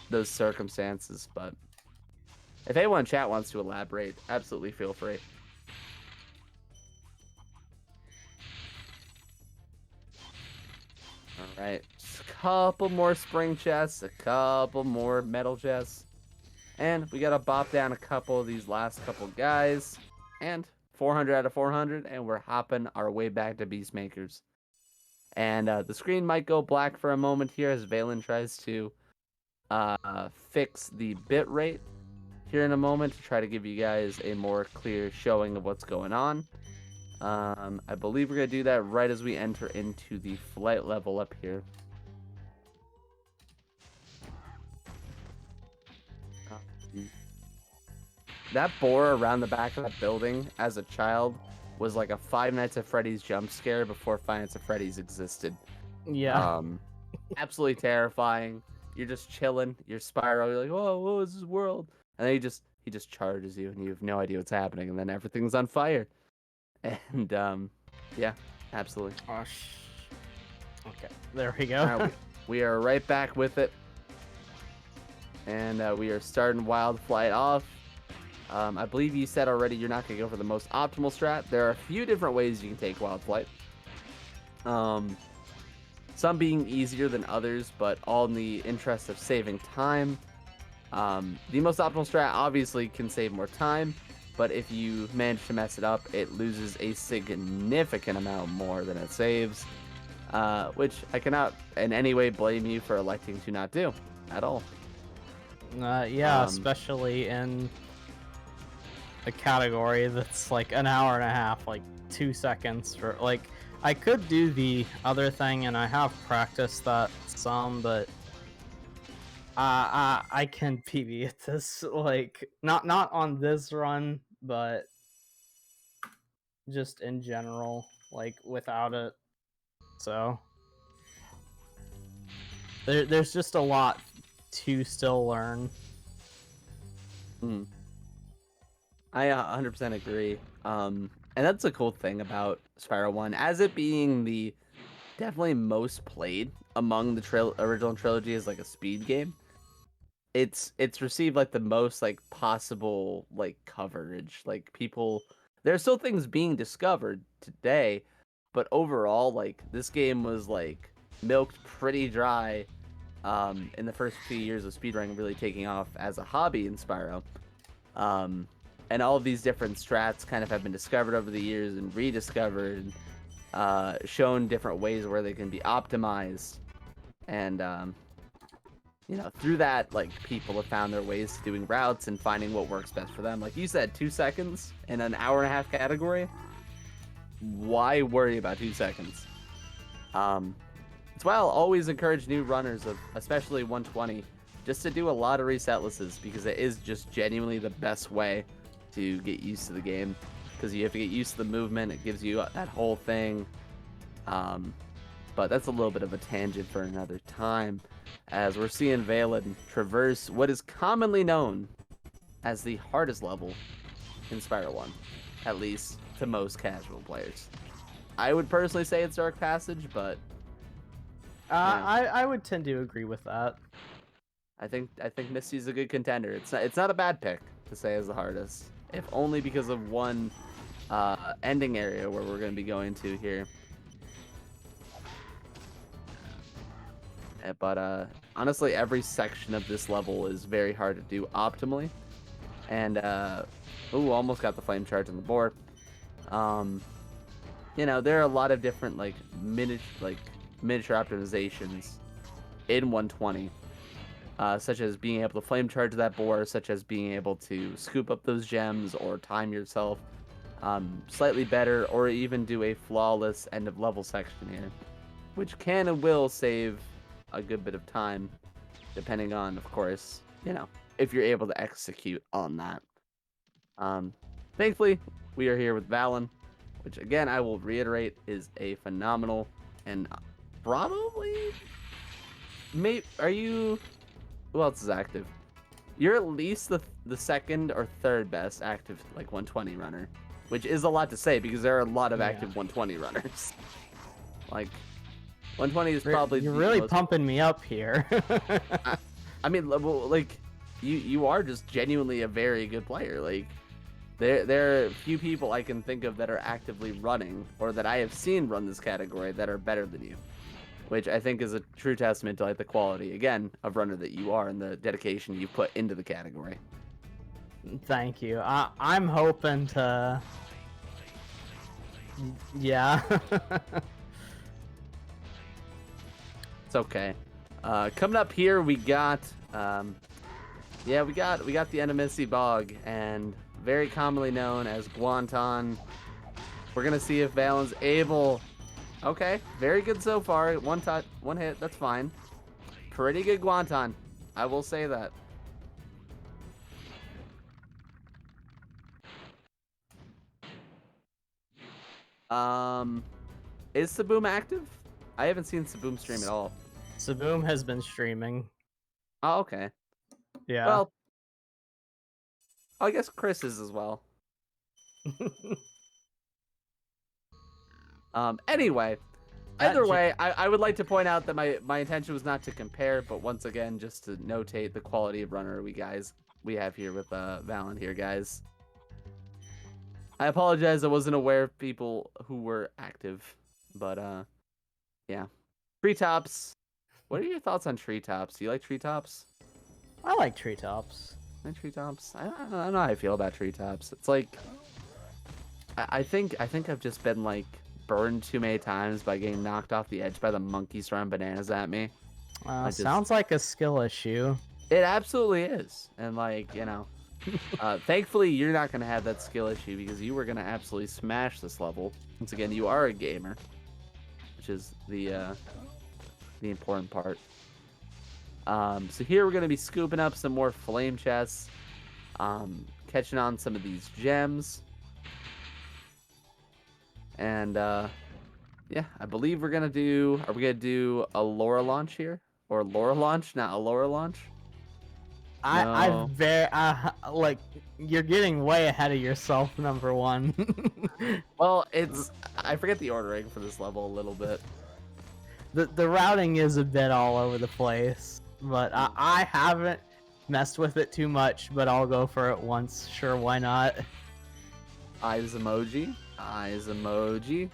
those circumstances, but if anyone in chat wants to elaborate, absolutely feel free. All right, just a couple more spring chests, a couple more metal chests, and we gotta bop down a couple of these last couple guys, and 400 out of 400, and we're hopping our way back to Beastmakers. And the screen might go black for a moment here as Valen tries to fix the bitrate here in a moment to try to give you guys a more clear showing of what's going on. I believe we're going to do that right as we enter into the flight level up here. That boar around the back of that building as a child was like a Five Nights at Freddy's jump scare before Five Nights at Freddy's existed. Yeah. Absolutely terrifying. You're just chilling. You're Spyro. You're like, oh, what is this world? And then he just charges you, and you have no idea what's happening, and then everything's on fire. And yeah, Absolutely. Oh, okay, there we go. All right, we are right back with it. And we are starting Wild Flight off. I believe you said already you're not going to go for the most optimal strat. There are a few different ways you can take Wild Flight. Some being easier than others, but all in the interest of saving time. The most optimal strat obviously can save more time, but if you manage to mess it up, it loses a significant amount more than it saves, which I cannot in any way blame you for electing to not do at all. Yeah, especially in a category that's like an hour and a half, like 2 seconds for like. I could do the other thing, and I have practiced that some, but I can PB at this, like not on this run, but just in general, like without it. So there's just a lot to still learn. I 100% agree. And that's the cool thing about Spyro 1, as it being the definitely most played among the original trilogy as like a speed game. It's received like the most like possible like coverage. Like people, there are still things being discovered today, but overall, like this game was like milked pretty dry in the first few years of speedrunning really taking off as a hobby in Spyro. And all of these different strats kind of have been discovered over the years and rediscovered, shown different ways where they can be optimized. And, through that, like, people have found their ways to doing routes and finding what works best for them. Like you said, 2 seconds in an hour and a half category. Why worry about 2 seconds? It's why I'll always encourage new runners of especially 120 just to do a lot of resetlesses, because it is just genuinely the best way to get used to the game, because you have to get used to the movement. It gives you that whole thing. But that's a little bit of a tangent for another time, as we're seeing Valen traverse what is commonly known as the hardest level in Spyro 1, at least to most casual players. I would personally say it's Dark Passage, but I would tend to agree with that. I think Misty's a good contender. It's not a bad pick to say as the hardest, if only because of one ending area where we're going to be going to here. But honestly, every section of this level is very hard to do optimally. And almost got the flame charge on the board. There are a lot of different like miniature optimizations in 120. Such as being able to flame charge that boar, such as being able to scoop up those gems or time yourself slightly better, or even do a flawless end of level section here, which can and will save a good bit of time, depending on, of course, if you're able to execute on that. Thankfully, we are here with Valen, which again, I will reiterate, is a phenomenal and probably, are you... Who else is active? You're at least the second or third best active like 120 runner, which is a lot to say because there are a lot of active 120 runners. Like 120 is probably you're really pumping me up here. I mean, like you are just genuinely a very good player. Like there are few people I can think of that are actively running or that I have seen run this category that are better than you, which I think is a true testament to like the quality, again, of runner that you are and the dedication you put into the category. Thank you. I'm hoping to... Yeah. It's okay. Coming up here, we got... we got the Enimisi Bog, and very commonly known as Guanton. We're going to see if Valen's able... Okay, very good so far. One hit, that's fine. Pretty good Guanton, I will say that. Is Saboom active? I haven't seen Saboom stream at all. Saboom has been streaming. Oh, okay. Yeah. Well, I guess Chris is as well. Anyway, That either j- way, I would like to point out that my intention was not to compare, but once again, just to notate the quality of runner we have here with Valen here, guys. I apologize, I wasn't aware of people who were active, but yeah. Treetops. What are your thoughts on treetops? Do you like treetops? I like treetops. Like treetops? I don't know how I feel about treetops. It's like I think I've just been like burned too many times by getting knocked off the edge by the monkeys throwing bananas at me. Sounds like a skill issue. It absolutely is, and like thankfully you're not gonna have that skill issue because you were gonna absolutely smash this level. Once again, you are a gamer, which is the important part. So here we're gonna be scooping up some more flame chests, catching on some of these gems, and yeah, I believe we're gonna do. Are we gonna do a Laura launch here, or Laura launch, not a Laura launch? No. Like you're getting way ahead of yourself, number one. Well, I forget the ordering for this level a little bit. The routing is a bit all over the place, but I haven't messed with it too much, but I'll go for it once. Sure, why not? Eyes emoji. Eyes emoji.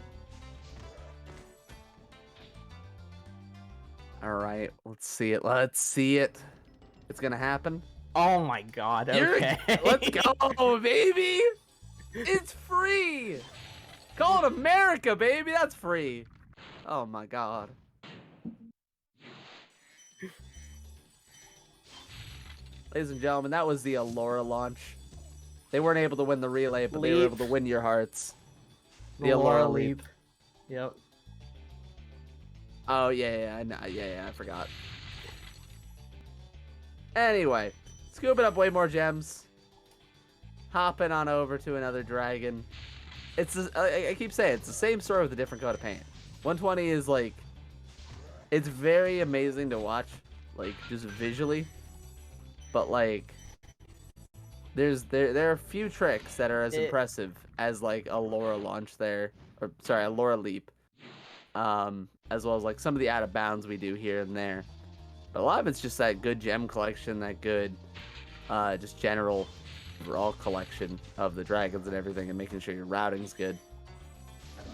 All right, let's see it. Let's see it. It's gonna happen. Oh my god, okay. Let's go, baby. It's free. Call it America, baby. That's free. Oh my god. Ladies and gentlemen, that was the Allura launch. They weren't able to win the relay, but they were able to win your hearts. The Allura leap. Yep. Oh yeah, I forgot. Anyway, scooping up way more gems. Hopping on over to another dragon. I keep saying it's the same story with a different coat of paint. 120 is like, it's very amazing to watch, like just visually. But like, there are a few tricks that are as impressive as like a Laura launch there, or sorry, a Laura leap. As well as like some of the out of bounds we do here and there. But a lot of it's just that good gem collection, that good, just general overall collection of the dragons and everything, and making sure your routing's good,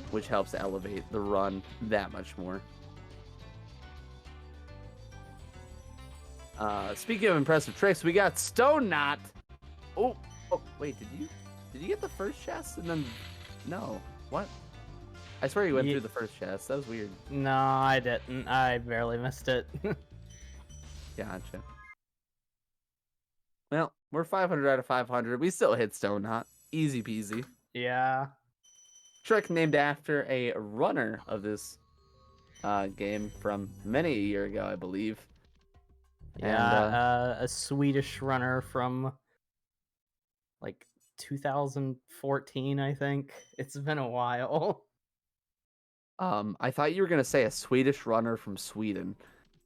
which helps elevate the run that much more. Speaking of impressive tricks, we got Stone Knot. Oh, wait, did you get the first chest and then no? What? I swear you went through the first chest. That was weird. No, I didn't. I barely missed it. Gotcha. Well, we're 500 out of 500. We still hit Stone Knot. Easy peasy. Yeah. Trick named after a runner of this game from many a year ago, I believe. Yeah, a Swedish runner from like 2014, I think. It's been a while. I thought you were gonna say a Swedish runner from Sweden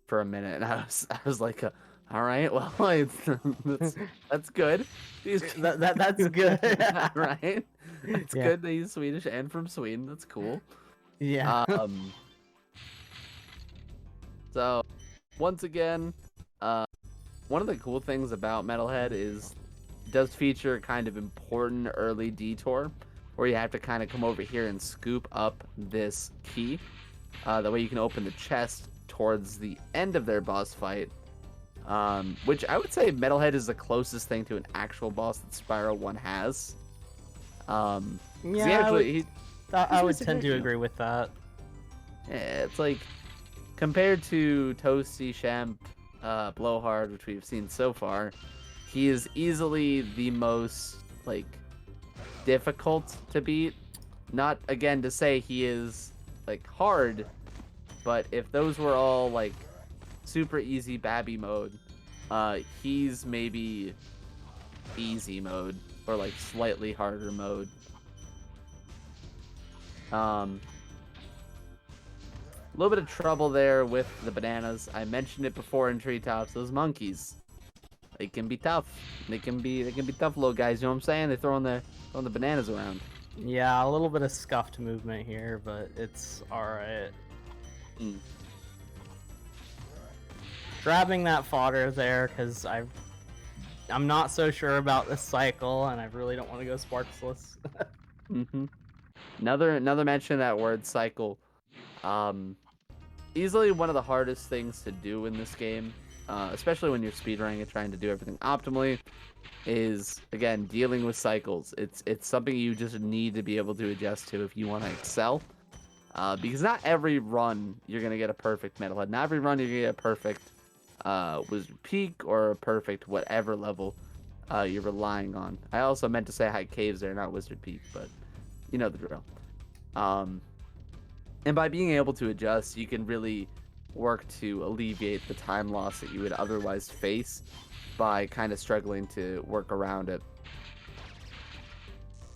for a minute, and I was like, all right, well, that's good. That's good, right? It's good that he's Swedish and from Sweden. That's cool. Yeah. So, once again, one of the cool things about Metalhead is it does feature a kind of important early detour where you have to kind of come over here and scoop up this key. That way you can open the chest towards the end of their boss fight. Which I would say Metalhead is the closest thing to an actual boss that Spyro 1 has. Yeah, I would tend to agree with that. Yeah, it's like, compared to Toasty, Champ, Blowhard, which we've seen so far, he is easily the most, like, difficult to beat. Not, again, to say he is, like, hard, but if those were all, like, super easy Babby mode, he's maybe easy mode, or, like, slightly harder mode. A little bit of trouble there with the bananas. I mentioned it before in Treetops. Those monkeys, they can be tough. They can be tough little guys. You know what I'm saying? They're throwing the bananas around. Yeah, a little bit of scuffed movement here, but it's alright. Mm. Grabbing that fodder there, because I'm not so sure about this cycle, and I really don't want to go Sparksless. Mm-hmm. Another mention of that word cycle. Easily one of the hardest things to do in this game, especially when you're speedrunning and trying to do everything optimally, is again dealing with cycles. It's something you just need to be able to adjust to if you want to excel. Because not every run you're gonna get a perfect metalhead. Not every run you're gonna get a perfect wizard peak or a perfect whatever level you're relying on. I also meant to say high caves there, not wizard peak, but you know the drill. And by being able to adjust, you can really work to alleviate the time loss that you would otherwise face by kind of struggling to work around it.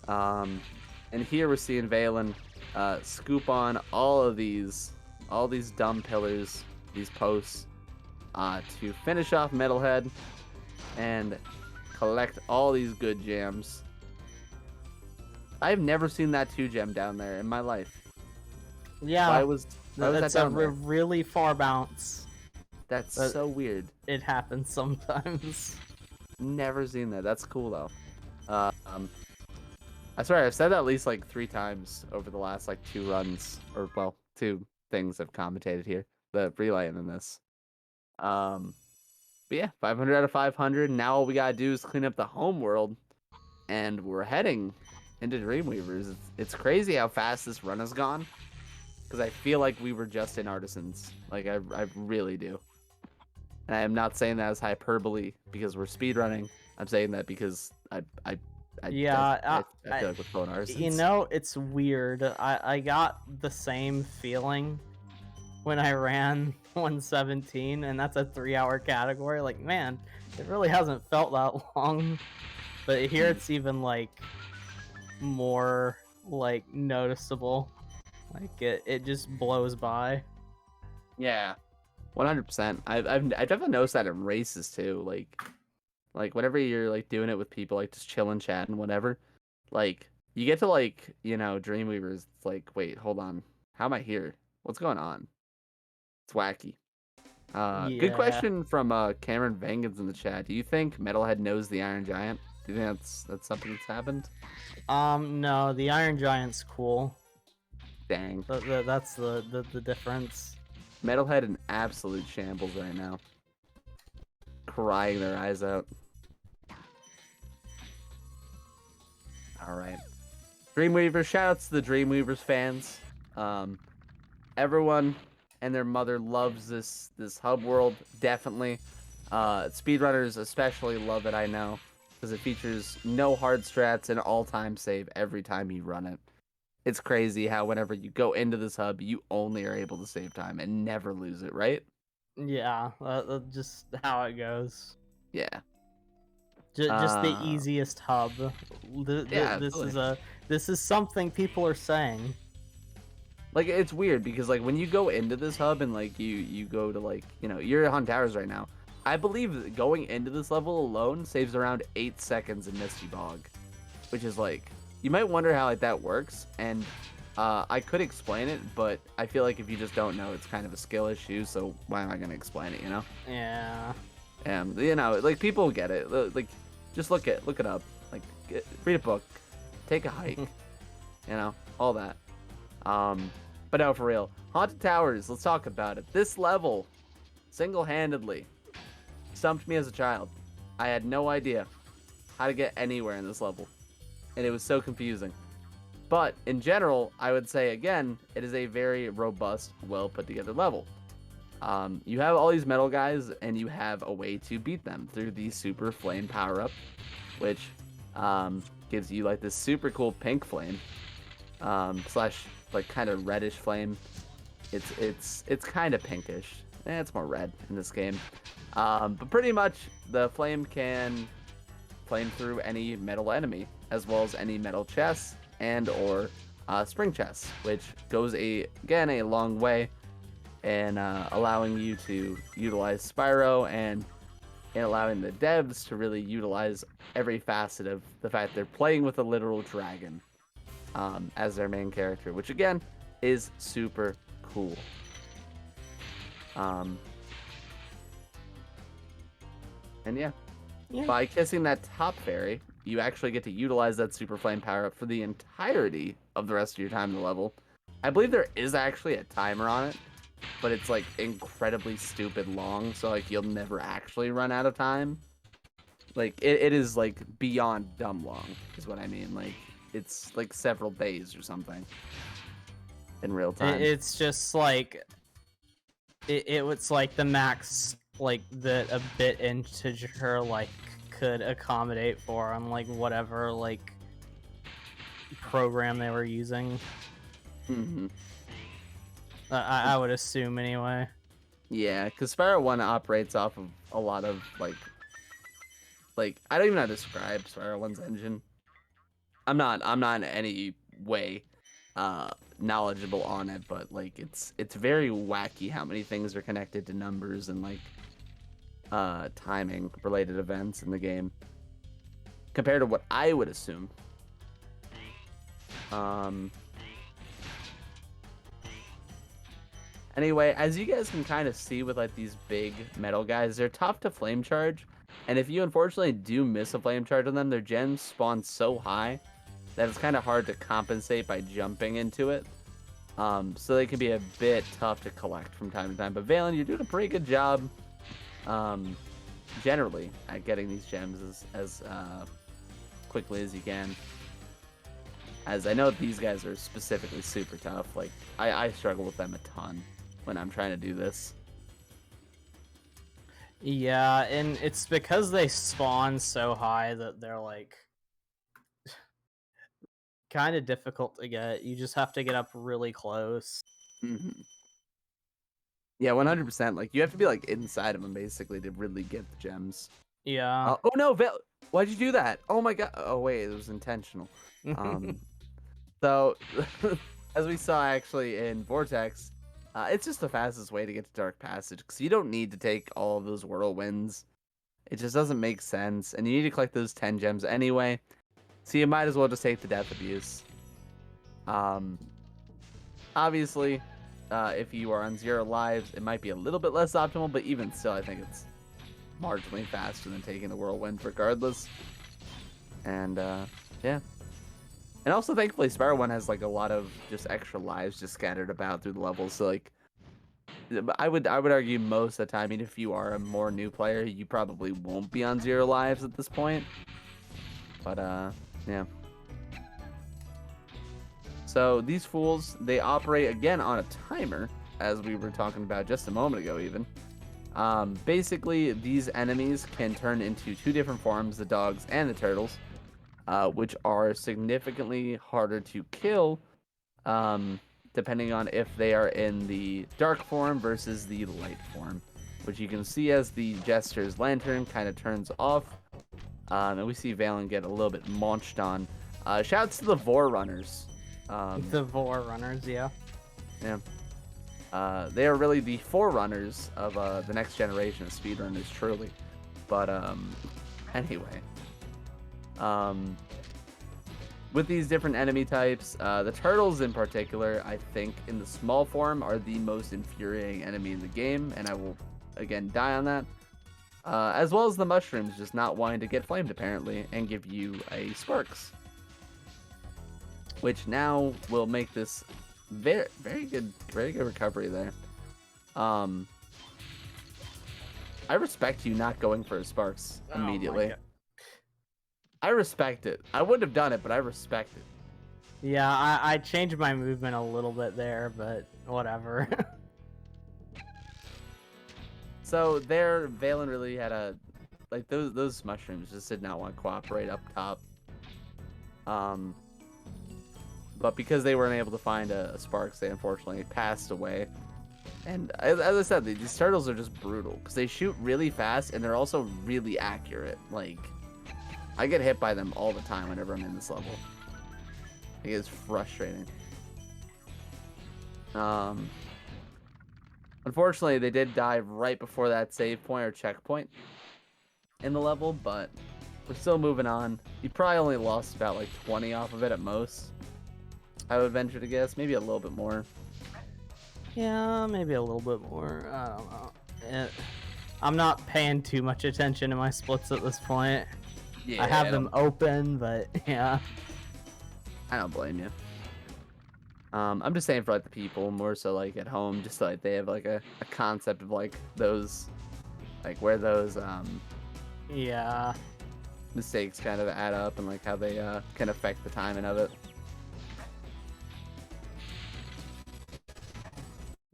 And here we're seeing Valen scoop on all these dumb pillars, these posts, to finish off Metalhead and collect all these good gems. I've never seen that 2-gem down there in my life. Yeah, why was that's that a down there? really far bounce. That's But so weird. it happens sometimes. Never seen that. That's cool though. I swear I've said that at least like 3 times over the last like 2 runs, or well, 2 things I've commentated here. The relay and then this. But yeah, 500 out of 500. Now all we gotta do is clean up the home world, and we're heading into Dreamweavers. It's crazy how fast this run has gone. Because I feel like we were just in Artisans. Like, I really do. And I am not saying that as hyperbole because we're speedrunning. I'm saying that because I feel like we're pulling Artisans. You know, it's weird. I got the same feeling when I ran 117, and that's a 3-hour category. Like, man, it really hasn't felt that long. But here it's even, like, more, like, noticeable. Like it just blows by. Yeah, 100%. I've definitely noticed that in races too. Like whenever you're like doing it with people, like just chilling, chatting, whatever. Like you get to like Dreamweavers. It's like, wait, hold on, how am I here? What's going on? It's wacky. Good question from Cameron Vangens in the chat. Do you think Metalhead knows the Iron Giant? Do you think that's something that's happened? No, the Iron Giant's cool. Dang. That's the difference. Metalhead in absolute shambles right now. Crying their eyes out. Alright. Dreamweavers, shoutouts to the Dreamweavers fans. Everyone and their mother loves this hub world, definitely. Speedrunners especially love it, I know. Because it features no hard strats and all-time save every time you run it. It's crazy how whenever you go into this hub, you only are able to save time and never lose it, right? Yeah, that's just how it goes. Yeah. Just the easiest hub. Yeah, This is something people are saying. Like, it's weird because like when you go into this hub and like you go to like you're on towers right now. I believe going into this level alone saves around 8 seconds in Misty Bog, which is like. You might wonder how like that works, and I could explain it, but I feel like if you just don't know, it's kind of a skill issue. So why am I gonna explain it? Yeah. Like people get it. Like just look it up. Like read a book, take a hike, all that. But no, for real, Haunted Towers. Let's talk about it. This level, single-handedly, stumped me as a child. I had no idea how to get anywhere in this level. And it was so confusing. But in general, I would say again, it is a very robust, well put together level. You have all these metal guys, and you have a way to beat them through the Super Flame power up, which gives you like this super cool pink flame, slash like kind of reddish flame. It's kind of pinkish. It's more red in this game. But pretty much the flame can flame through any metal enemy, as well as any metal chests and or spring chests, which goes again a long way in allowing you to utilize Spyro and allowing the devs to really utilize every facet of the fact they're playing with a literal dragon. as their main character, which again is super cool. And yeah, by kissing that top fairy, you actually get to utilize that super flame power up for the entirety of the rest of your time in the level. I believe there is actually a timer on it, but it's like incredibly stupid long, so like you'll never actually run out of time. Like it is like beyond dumb long is what I mean. Like it's like several days or something in real time. It's just like it was like the max like that a bit integer like could accommodate for on like whatever like program they were using. Mm-hmm. I would assume anyway. Yeah, because Spyro 1 operates off of a lot of like I don't even know how to describe Spyro 1's engine. I'm not in any way knowledgeable on it, but like it's very wacky how many things are connected to numbers and like timing related events in the game compared to what I would assume. Anyway, as you guys can kind of see with like these big metal guys, they're tough to flame charge, and if you unfortunately do miss a flame charge on them, their gems spawn so high that it's kind of hard to compensate by jumping into it. So they can be a bit tough to collect from time to time. But Valen, you're doing a pretty good job, generally, at getting these gems as quickly as you can. As I know these guys are specifically super tough. Like I struggle with them a ton when I'm trying to do this. Yeah, and it's because they spawn so high that they're like kind of difficult to get. You just have to get up really close. Mm-hmm. Yeah, 100%. Like you have to be like inside of them basically to really get the gems. Yeah. Oh no, why'd you do that? Oh my god. Oh wait, it was intentional. So as we saw actually in Vortex, it's just the fastest way to get to Dark Passage because you don't need to take all of those whirlwinds. It just doesn't make sense, and you need to collect those 10 gems anyway. So you might as well just take the Death Abuse. Obviously, if you are on 0 lives, it might be a little bit less optimal, but even still, I think it's marginally faster than taking the whirlwind regardless. And yeah. And also, thankfully, Spyro 1 has like a lot of just extra lives just scattered about through the levels. So like, I would argue most of the time, even if you are a more new player, you probably won't be on 0 lives at this point. But yeah. So these fools, they operate again on a timer, as we were talking about just a moment ago even. Basically, these enemies can turn into 2 different forms, the dogs and the turtles, which are significantly harder to kill, depending on if they are in the dark form versus the light form, which you can see as the Jester's lantern kind of turns off. And we see Valen get a little bit launched on. Shouts to the Vor Runners. The Vor Runners, yeah. Yeah. They are really the forerunners of the next generation of speedrunners, truly. But anyway. With these different enemy types, the turtles in particular, I think in the small form are the most infuriating enemy in the game, and I will again die on that. As well as the mushrooms just not wanting to get flamed apparently and give you a sparks, which now will make this very good recovery there. I respect you not going for a sparks immediately. I respect it. I wouldn't have done it, but I respect it. Yeah, I changed my movement a little bit there, but whatever. So there, Valen really had a like those mushrooms just did not want to cooperate up top. But because they weren't able to find a sparks, they unfortunately passed away. And as I said, these turtles are just brutal because they shoot really fast and they're also really accurate. Like, I get hit by them all the time whenever I'm in this level. It is frustrating. Unfortunately, they did die right before that save point or checkpoint in the level, but we're still moving on. You probably only lost about like 20 off of it at most. I would venture to guess. Maybe a little bit more. Yeah, maybe a little bit more. I don't know. I'm not paying too much attention to my splits at this point. Yeah, I have them open, but yeah. I don't blame you. I'm just saying for like the people more so like at home, just so, like they have like a concept of like those, like where those Yeah. mistakes kind of add up and like how they can affect the timing of it.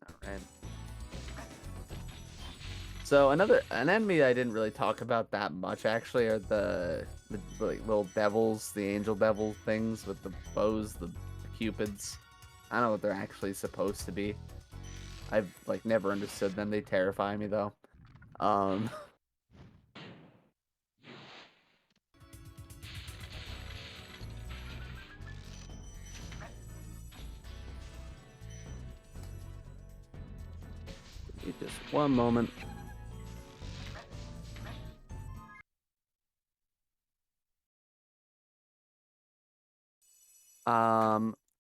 All right. So an enemy I didn't really talk about that much actually are the like little devils, the angel devil things with the bows, the cupids. I don't know what they're actually supposed to be. I've like never understood them. They terrify me though. Um just one moment.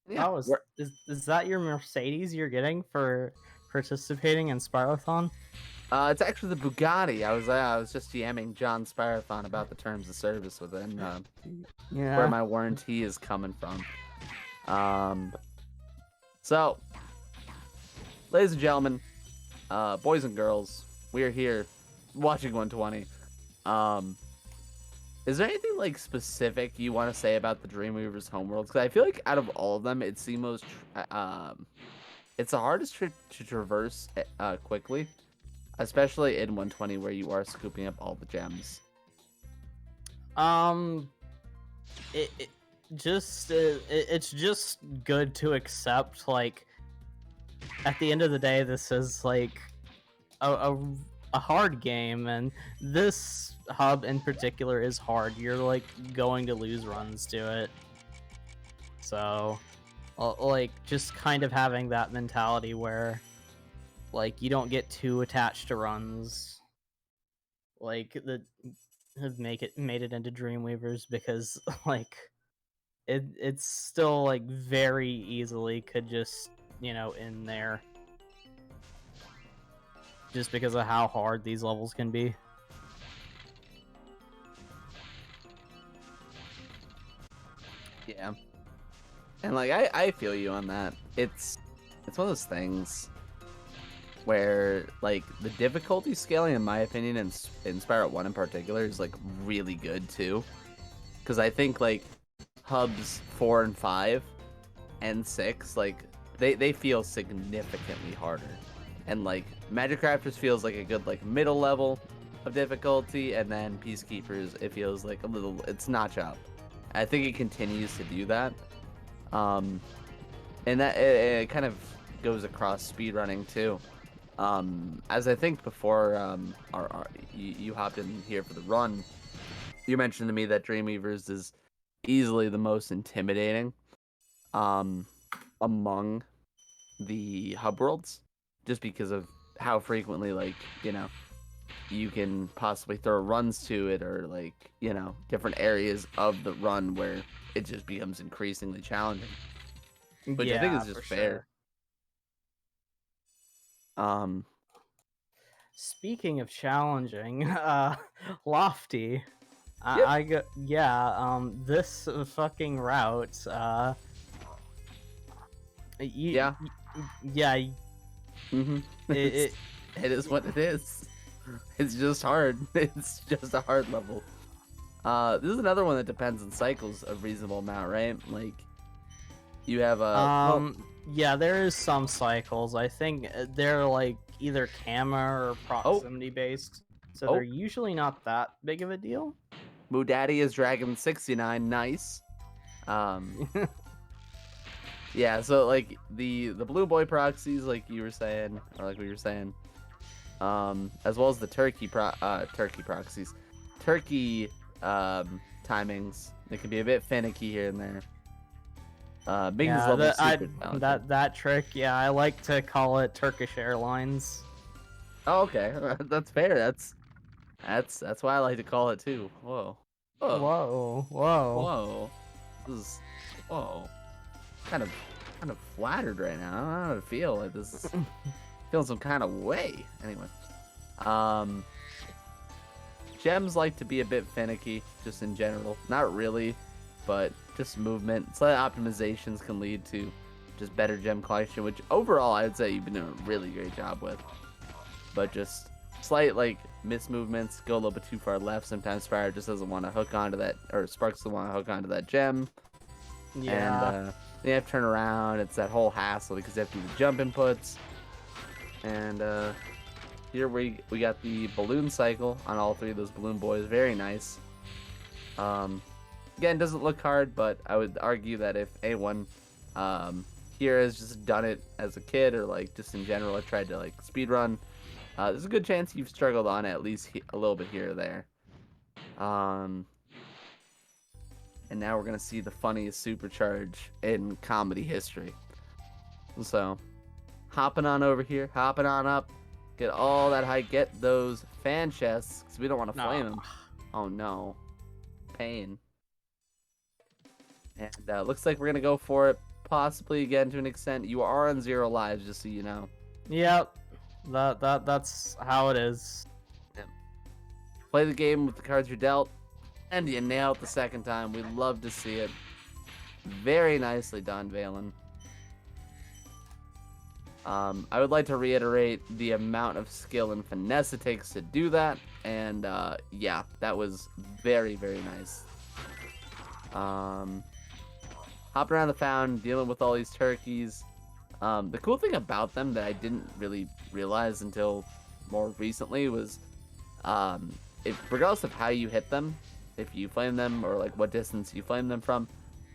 Yeah. Oh, is that your Mercedes you're getting for participating in Spyrothon? It's actually the Bugatti. I was just DMing John Spyrothon about the terms of service within Yeah. where my warranty is coming from. So, ladies and gentlemen, boys and girls, we are here watching 120. Is there anything like specific you want to say about the Dreamweaver's homeworlds? Because I feel like out of all of them, it's the most, it's the hardest to traverse quickly, especially in 120 where you are scooping up all the gems. It's just good to accept, like, at the end of the day, this is like a hard game, and this hub in particular is hard. You're like going to lose runs to it, so like just kind of having that mentality where like you don't get too attached to runs like that have made it into Dreamweavers, because like it's still like very easily could just, you know, in there, just because of how hard these levels can be. Yeah. And like I feel you on that. It's one of those things where like the difficulty scaling, in my opinion, in Spyro 1 in particular, is like really good too. Because I think like hubs 4 and 5 and 6, like they feel significantly harder. And like Magic Crafters feels like a good like middle level of difficulty, and then Peacekeepers it feels like a little, it's notch up. I think it continues to do that. And that it kind of goes across speedrunning too. As I think before you hopped in here for the run, you mentioned to me that Dreamweavers is easily the most intimidating among the hub worlds, just because of how frequently, like, you know, you can possibly throw runs to it, or like, you know, different areas of the run where it just becomes increasingly challenging, which I think is just fair. Sure. Speaking of challenging, Lofty, Yep. I go, yeah, this fucking route, Yeah. yeah, Mm-hmm. It is what it is. It's just hard. It's just a hard level. This is another one that depends on cycles a reasonable amount, right? Like, you have a yeah, there is some cycles. I think they're like either camera or proximity based, so they're usually not that big of a deal. Moo Daddy is Dragon 69, nice. Yeah, so like the blue boy proxies, like you were saying, or like we were saying, as well as the turkey proxies, turkey timings, they can be a bit finicky here and there. Making this level super challenging. That trick, yeah, I like to call it Turkish Airlines. Oh, okay, that's fair. That's why I like to call it too. Whoa, Whoa, whoa, whoa. This is whoa. kind of flattered right now. I don't know how to feel. Like this is feeling some kind of way. Anyway, gems like to be a bit finicky, just in general. Not really, but just movement. Slight optimizations can lead to just better gem collection, which overall I would say you've been doing a really great job with. But just slight like mismovements, go a little bit too far left. Sometimes Spyro just doesn't want to hook onto that, or Sparks doesn't want to hook onto that gem. Yeah. And you have to turn around. It's that whole hassle because you have to do the jump inputs. And here we got the balloon cycle on all three of those balloon boys. Very nice. Again, doesn't look hard, but I would argue that if anyone here has just done it as a kid or like just in general, I tried to like speed run, there's a good chance you've struggled on it at least a little bit here or there. And now we're gonna see the funniest supercharge in comedy history. So, hopping on over here, hopping on up, get all that height, get those fan chests because we don't want to flame them. Oh no, pain. And looks like we're gonna go for it, possibly again to an extent. You are on 0 lives, just so you know. Yep. That's how it is. Yep. Play the game with the cards you're dealt, and you nail it the second time. We love to see it. Very nicely done, Valen. I would like to reiterate the amount of skill and finesse it takes to do that, and yeah, that was very, very nice. Hopping around the fountain, dealing with all these turkeys. The cool thing about them that I didn't really realize until more recently was, regardless of how you hit them, if you flame them or like what distance you flame them from,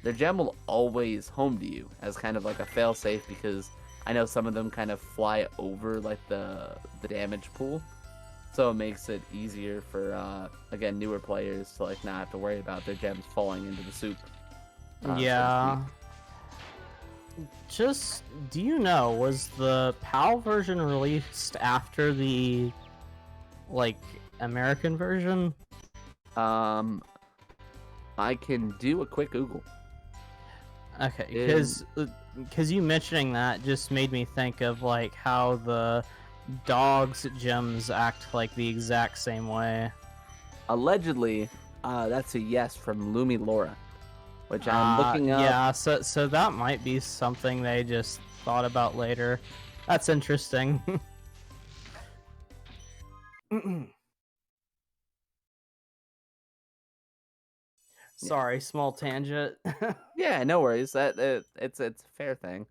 their gem will always home to you as kind of like a fail-safe, because I know some of them kind of fly over like the damage pool, so it makes it easier for again newer players to like not have to worry about their gems falling into the soup. Yeah. Just, do you know, was the PAL version released after the, like, American version? I can do a quick Google. Okay, because you mentioning that just made me think of, like, how the dogs' gems act, like, the exact same way. Allegedly, that's a yes from Lumi Laura, which I'm looking up. Yeah, so that might be something they just thought about later. That's interesting. Sorry, small tangent. Yeah, no worries. It's a fair thing.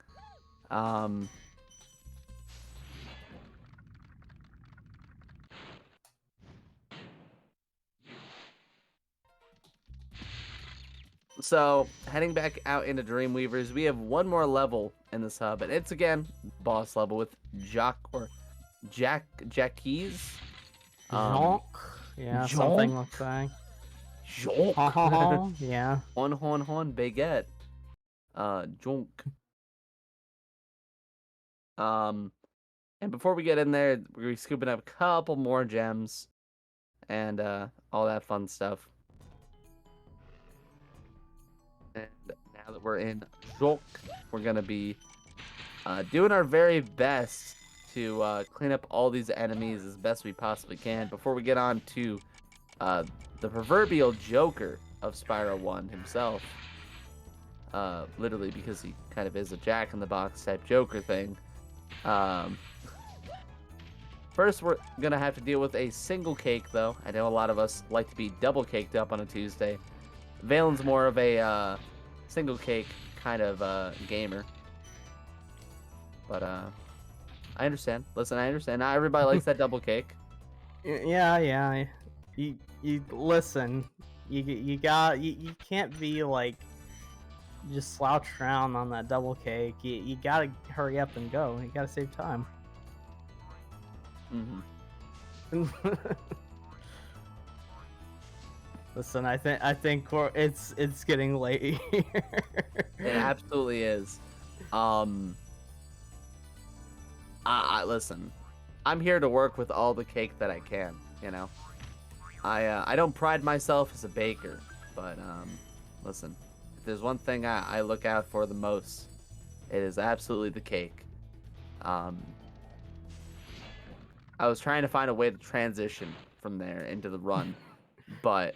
So, heading back out into Dreamweavers, we have one more level in this hub, and it's again boss level with Jackies. Jonk? Yeah, something like that. Jonk. Yeah. Hon, baguette. Jonk. And before we get in there, we're gonna be scooping up a couple more gems and all that fun stuff. And now that we're in Jonk, we're gonna be doing our very best to clean up all these enemies as best we possibly can before we get on to the proverbial Joker of Spyro 1 himself. Literally, because he kind of is a jack-in-the-box type Joker thing. First, we're gonna have to deal with a single cake, though. I know a lot of us like to be double caked up on a Tuesday. Valen's more of a single cake kind of gamer. But I understand. Listen, I understand. Not everybody likes that double cake. Yeah. You listen. You can't be like just slouch around on that double cake. You gotta hurry up and go. You gotta save time. Mm-hmm. Listen, I think it's getting late here. It absolutely is. Listen, I'm here to work with all the cake that I can. You know, I don't pride myself as a baker, but listen, there's one thing I look out for the most, it is absolutely the cake. I was trying to find a way to transition from there into the run, but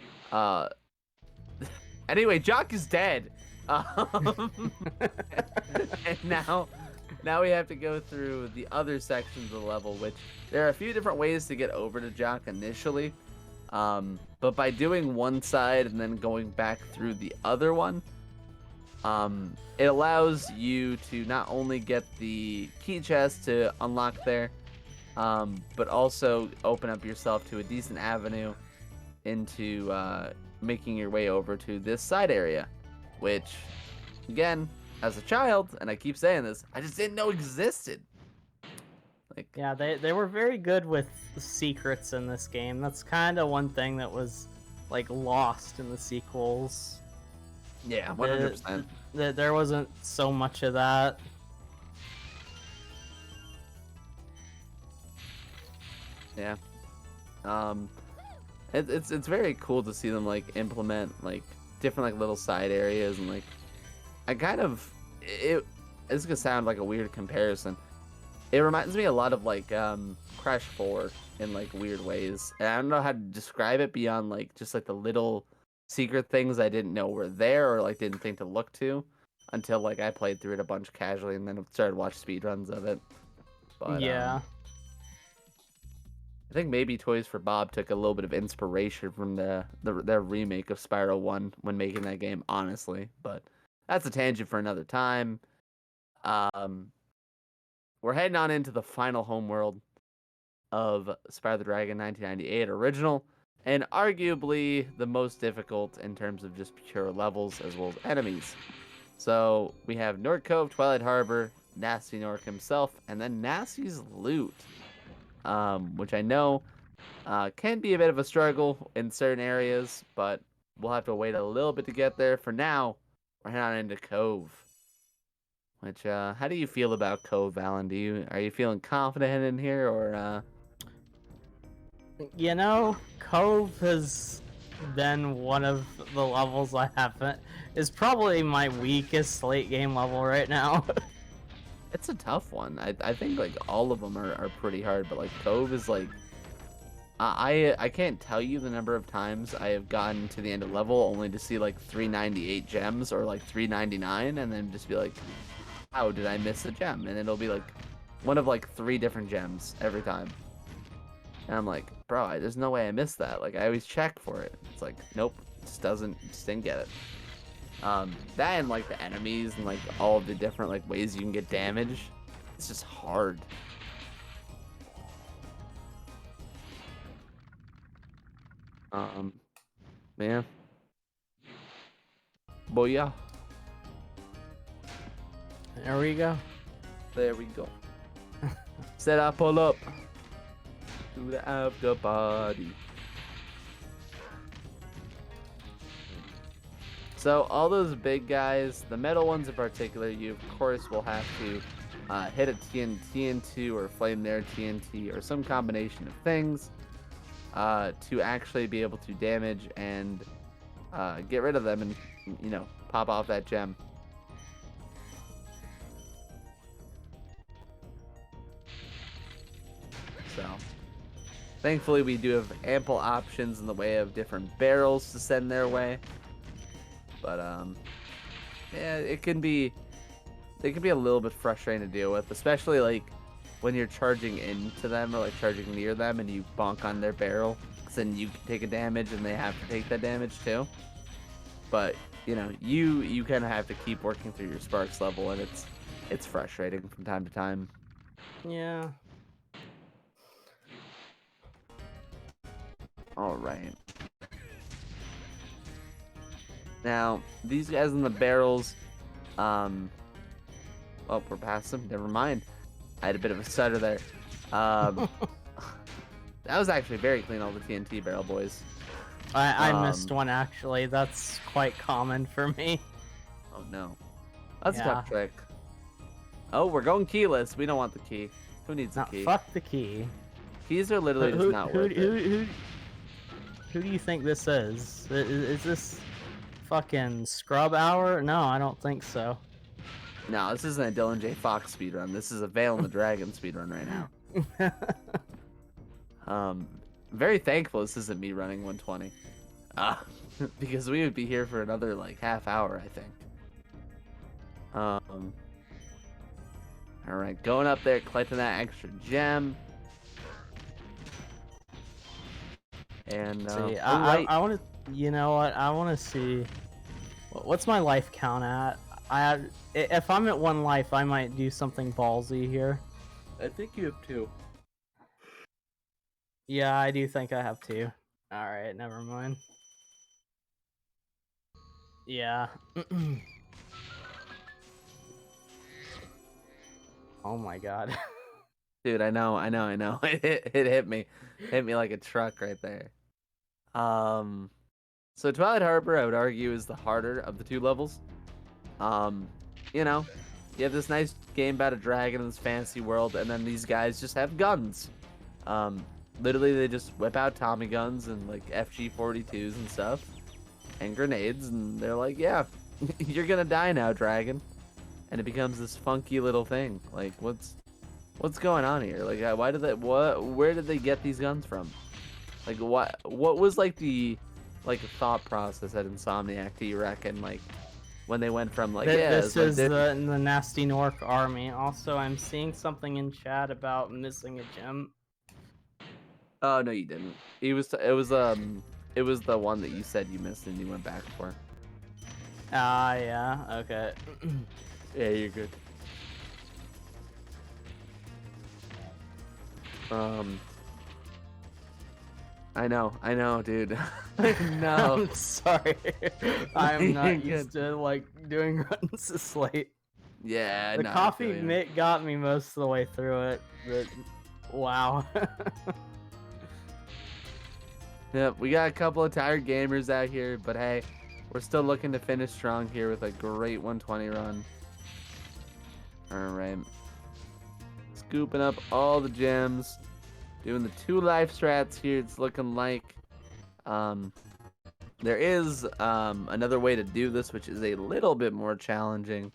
anyway, Jock is dead. And now we have to go through the other sections of the level, which there are a few different ways to get over to Jock initially. But by doing one side and then going back through the other one, it allows you to not only get the key chest to unlock there, but also open up yourself to a decent avenue into making your way over to this side area, which, again, as a child, and I keep saying this, I just didn't know existed. Like, Yeah, they were very good with the secrets in this game. That's kind of one thing that was like lost in the sequels. yeah, 100%. There wasn't so much of that. Yeah. It's very cool to see them like implement like different like little side areas, and like I kind of it's gonna sound like a weird comparison. It reminds me a lot of like Crash 4 in like weird ways. And I don't know how to describe it beyond like just like the little secret things I didn't know were there or like didn't think to look to until like I played through it a bunch casually and then started watching speedruns of it. But Yeah. I think maybe Toys for Bob took a little bit of inspiration from their remake of Spyro 1 when making that game, honestly. But that's a tangent for another time. We're heading on into the final homeworld of Spyro the Dragon 1998 original, and arguably the most difficult in terms of just pure levels as well as enemies. So we have North Cove, Twilight Harbor, Nasty Nork himself, and then Nasty's loot, which I know can be a bit of a struggle in certain areas, but we'll have to wait a little bit to get there. For now, we're heading on into Cove. Which, how do you feel about Cove, Valen? Are you feeling confident in here, or, You know, Cove has been one of the levels I haven't. Is probably my weakest late game level right now. It's a tough one. I think, like, all of them are pretty hard, but, like, Cove is, like, I can't tell you the number of times I have gotten to the end of level only to see, like, 398 gems or, like, 399, and then just be like, how did I miss a gem? And it'll be like one of like 3 different gems every time. And I'm like, bro, there's no way I missed that. Like I always check for it. It's like, nope, just didn't get it. That and like the enemies and like all of the different like ways you can get damage. It's just hard. Man. Boy, yeah. There we go. There we go. Set up, pull up. To the after party. So all those big guys, the metal ones in particular, you of course will have to hit a TNT into or flame their TNT or some combination of things to actually be able to damage and get rid of them and, you know, pop off that gem. So, thankfully we do have ample options in the way of different barrels to send their way. But yeah, they can be a little bit frustrating to deal with, especially like when you're charging into them or like charging near them and you bonk on their barrel, 'cause then you can take a damage and they have to take that damage too. But you know, you kind of have to keep working through your sparks level, and it's frustrating from time to time. Yeah. All right. Now, these guys in the barrels, oh, we're past them. Never mind. I had a bit of a stutter there. That was actually very clean, all the TNT barrel boys. I missed one actually. That's quite common for me. Oh no. That's a Yeah. tough trick. Oh, we're going keyless. We don't want the key. Who needs the Nah, key? fuck the key. Keys are literally just not worth it. Who do you think this is? Is this fucking scrub hour? No, I don't think so. No, this isn't a DylanJayFox speedrun. This is a Valen the Dragon speedrun right now. Very thankful this isn't me running 120. Because we would be here for another like half hour, I think. Alright, going up there, collecting that extra gem. And see, right. I want to, you know what? I want to see what's my life count at. If I'm at 1 life, I might do something ballsy here. I think you have 2. Yeah, I do think I have 2. All right, never mind. Yeah. Oh my god. Dude, I know. It hit me. Hit me like a truck right there. So Twilight Harbor, I would argue, is the harder of the 2 levels. You know, you have this nice game about a dragon in this fantasy world, and then these guys just have guns. Literally, they just whip out Tommy guns and like FG-42s and stuff, and grenades, and they're like, "Yeah, you're gonna die now, dragon." And it becomes this funky little thing. Like, what's going on here? Like, why did where did they get these guns from? Like, what was like the thought process at Insomniac, do you reckon? Like, when they went from like, This is like, the Nasty Nork army. Also, I'm seeing something in chat about missing a gem. Oh no, you didn't. It was the one that you said you missed and you went back for. Ah, yeah. Okay. Yeah, you're good. I know, dude. No. I'm sorry. I'm not You're used to like doing runs this late. Yeah, The no, I coffee feel ya. got me most of the way through it, but wow. Yep, we got a couple of tired gamers out here, but hey, we're still looking to finish strong here with a great 120 run. Alright. Scooping up all the gems. Doing the 2 life strats here, it's looking like. There is another way to do this, which is a little bit more challenging.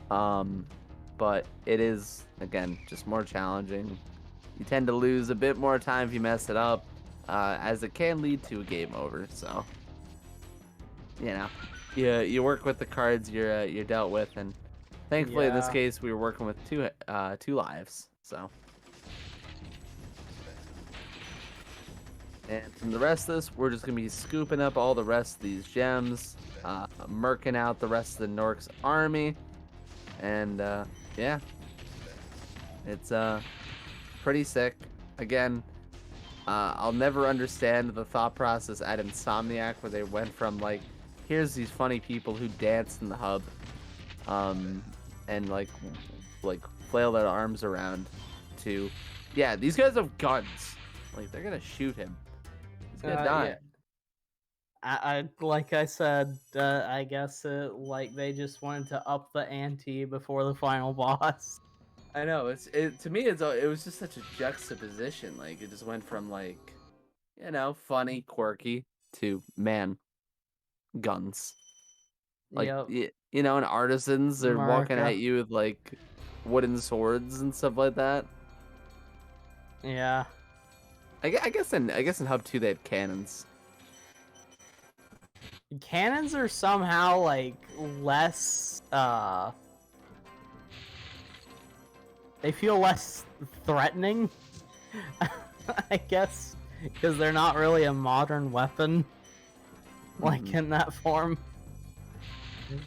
But it is, again, just more challenging. You tend to lose a bit more time if you mess it up, as it can lead to a game over. So, you know, you work with the cards you're dealt with, and thankfully in this Yeah. case we were working with two lives. So, and from the rest of this, we're just gonna be scooping up all the rest of these gems, murking out the rest of the Nork's army, and yeah, it's pretty sick. Again, I'll never understand the thought process at Insomniac where they went from like, here's these funny people who dance in the hub, and like flail their arms around, to, yeah, these guys have guns. Like, they're gonna shoot him. He's gonna die. Yeah. I like I said, I guess like they just wanted to up the ante before the final boss. I know, to me it was just such a juxtaposition. Like, it just went from like, you know, funny, quirky to, man, guns. Like, Yep. you know, and artisans are walking America. at you with like wooden swords and stuff like that. Yeah. I guess in Hub 2 they had cannons. Cannons are somehow like less they feel less threatening. I guess because they're not really a modern weapon like in that form.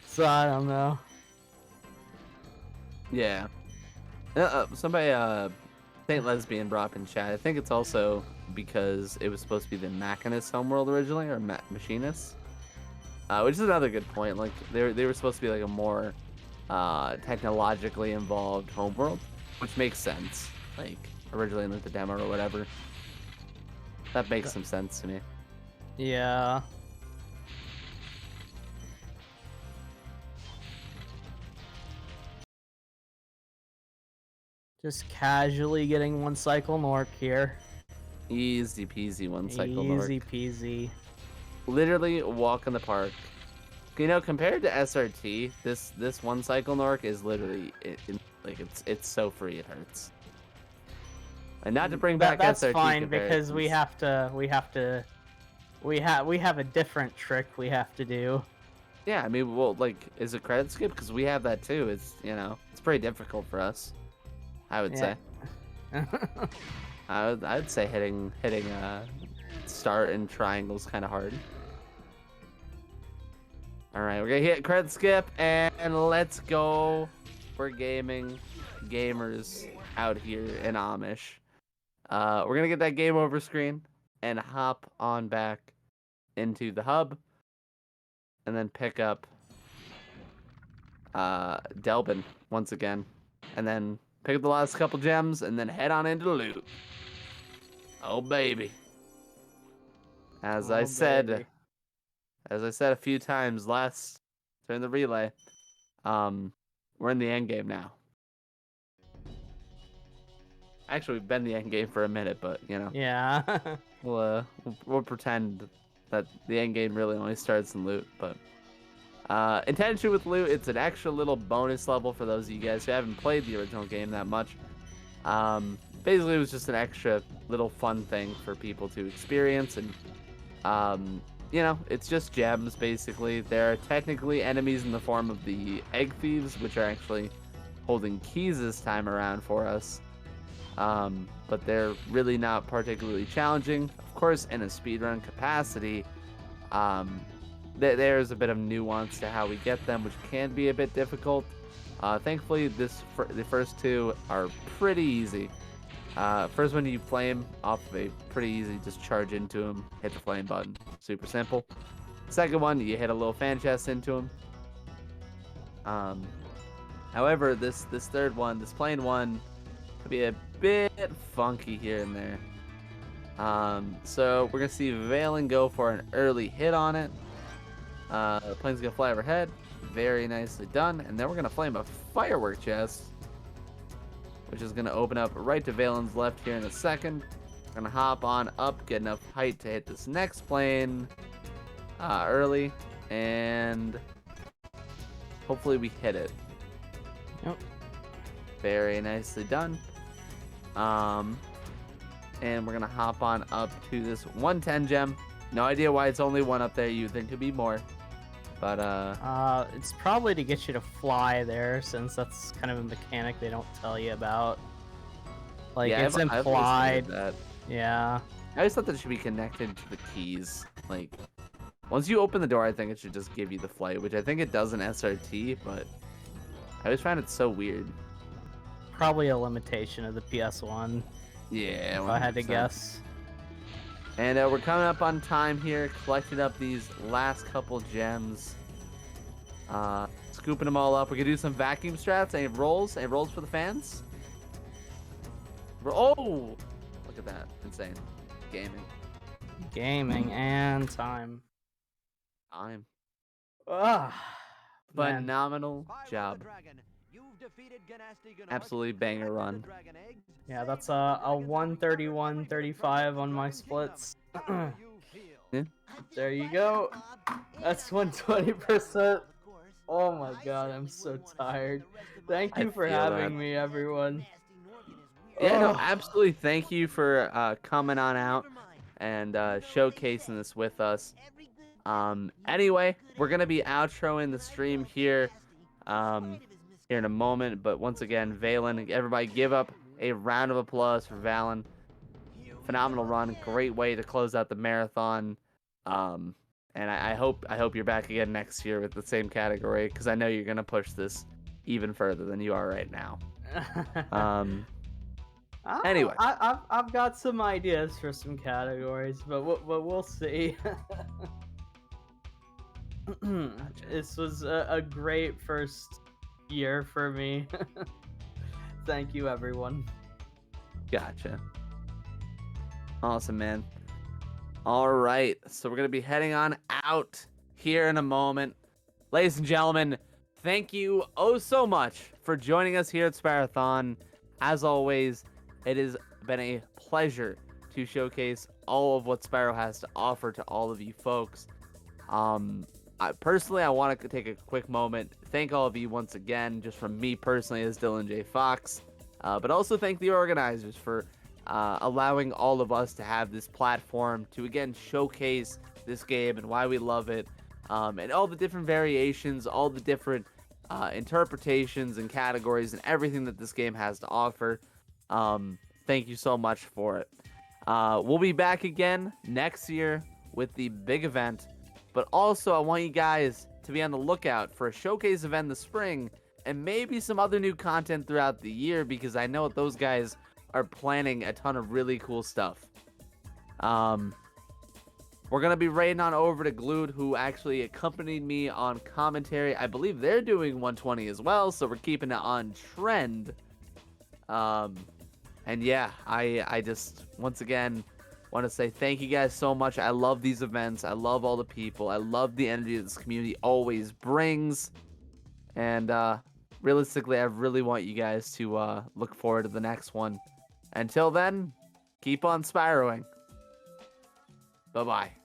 So I don't know. Yeah. Somebody, Saint Lesbian brought up in chat. I think it's also because it was supposed to be the Machinist homeworld originally, or Machinist. Which is another good point. Like, they were supposed to be like a more technologically involved homeworld, which makes sense. Like, originally in like the demo or whatever. That makes some sense to me. Yeah. Just casually getting 1 cycle Nork here. Easy peasy 1 cycle Nork. Easy peasy. Literally walk in the park, You know, compared to SRT, this one cycle Nork is literally like it's so free it hurts. And not to bring back That's SRT fine because we comparisons. we have a different trick we have to do. Yeah, I mean, well, like, is it credit skip? Because we have that too. It's, you know, it's pretty difficult for us, I would say. I'd say hitting start and triangles kind of hard. All right, we're gonna hit credit skip and let's go. We're gamers out here in Amish. We're gonna get that game over screen and hop on back into the hub, and then pick up Delbin once again, and then pick up the last couple gems, and then head on into the loot. Oh baby! As I said a few times during the relay, we're in the end game now. Actually, we've been in the end game for a minute, but you know. Yeah. We'll pretend that the end game really only starts in loot, but intention with loot, it's an extra little bonus level for those of you guys who haven't played the original game that much. Basically, it was just an extra little fun thing for people to experience, and you know, it's just gems basically. There are technically enemies in the form of the egg thieves, which are actually holding keys this time around for us. But they're really not particularly challenging. Of course, in a speedrun capacity, there's a bit of nuance to how we get them, which can be a bit difficult. Thankfully, the first two are pretty easy. First one, you flame off of a pretty easy, just charge into him, hit the flame button. Super simple. Second one, you hit a little fan chest into him. However, this third one, this plain one, could be a bit funky here and there. So we're gonna see Valen go for an early hit on it. The plane's gonna fly overhead. Very nicely done. And then we're gonna flame a firework chest, which is gonna open up right to Valen's left here in a second. Gonna hop on up, get enough height to hit this next plane early, and hopefully we hit it. Yep. Very nicely done. And we're gonna hop on up to this 110 gem. No idea why it's only one up there. You'd think it'd be more, but it's probably to get you to fly there, since that's kind of a mechanic they don't tell you about. Like, yeah, it's I've always implied. wondered that. Yeah. I always thought that it should be connected to the keys. Like, once you open the door, I think it should just give you the flight, which I think it does in SRT, but I always find it so weird. Probably a limitation of the PS1, Yeah, if I had to 100%. guess. And we're coming up on time here, collecting up these last couple gems. Scooping them all up. We can do some vacuum strats. Any rolls for the fans? Oh! Look at that. Insane. Gaming and time. Time. Ugh. Man. Phenomenal job. Absolutely banger run. Yeah, that's a 131.35 on my splits. Yeah. There you go. That's 120%. Oh my god, I'm so tired. Thank you for feel having that. me, everyone. Yeah, no, Oh. absolutely. Thank you for coming on out and showcasing this with us. Anyway, we're gonna be outroing the stream here, here in a moment. But once again, Valen, everybody, give up a round of applause for Valen. Phenomenal run, great way to close out the marathon. And I hope you're back again next year with the same category, because I know you're gonna push this even further than you are right now. Anyway. I've got some ideas for some categories, but we'll see. This was a great first year for me. Thank you, everyone. Gotcha. Awesome, man. All right, so we're going to be heading on out here in a moment. Ladies and gentlemen, thank you oh so much for joining us here at Spyrothon. As always, it has been a pleasure to showcase all of what Spyro has to offer to all of you folks. personally, I want to take a quick moment, thank all of you once again, just from me personally as DylanJayFox, but also thank the organizers for allowing all of us to have this platform to again showcase this game and why we love it, and all the different variations, all the different interpretations and categories and everything that this game has to offer. Thank you so much for it. We'll be back again next year with the big event. But also, I want you guys to be on the lookout for a showcase event in the spring and maybe some other new content throughout the year because I know those guys are planning a ton of really cool stuff. We're going to be raiding on over to Glued, who actually accompanied me on commentary. I believe they're doing 120 as well, so we're keeping it on trend. And yeah, I just, once again, want to say thank you guys so much. I love these events. I love all the people. I love the energy that this community always brings. And realistically, I really want you guys to look forward to the next one. Until then, keep on spyroing. Bye-bye.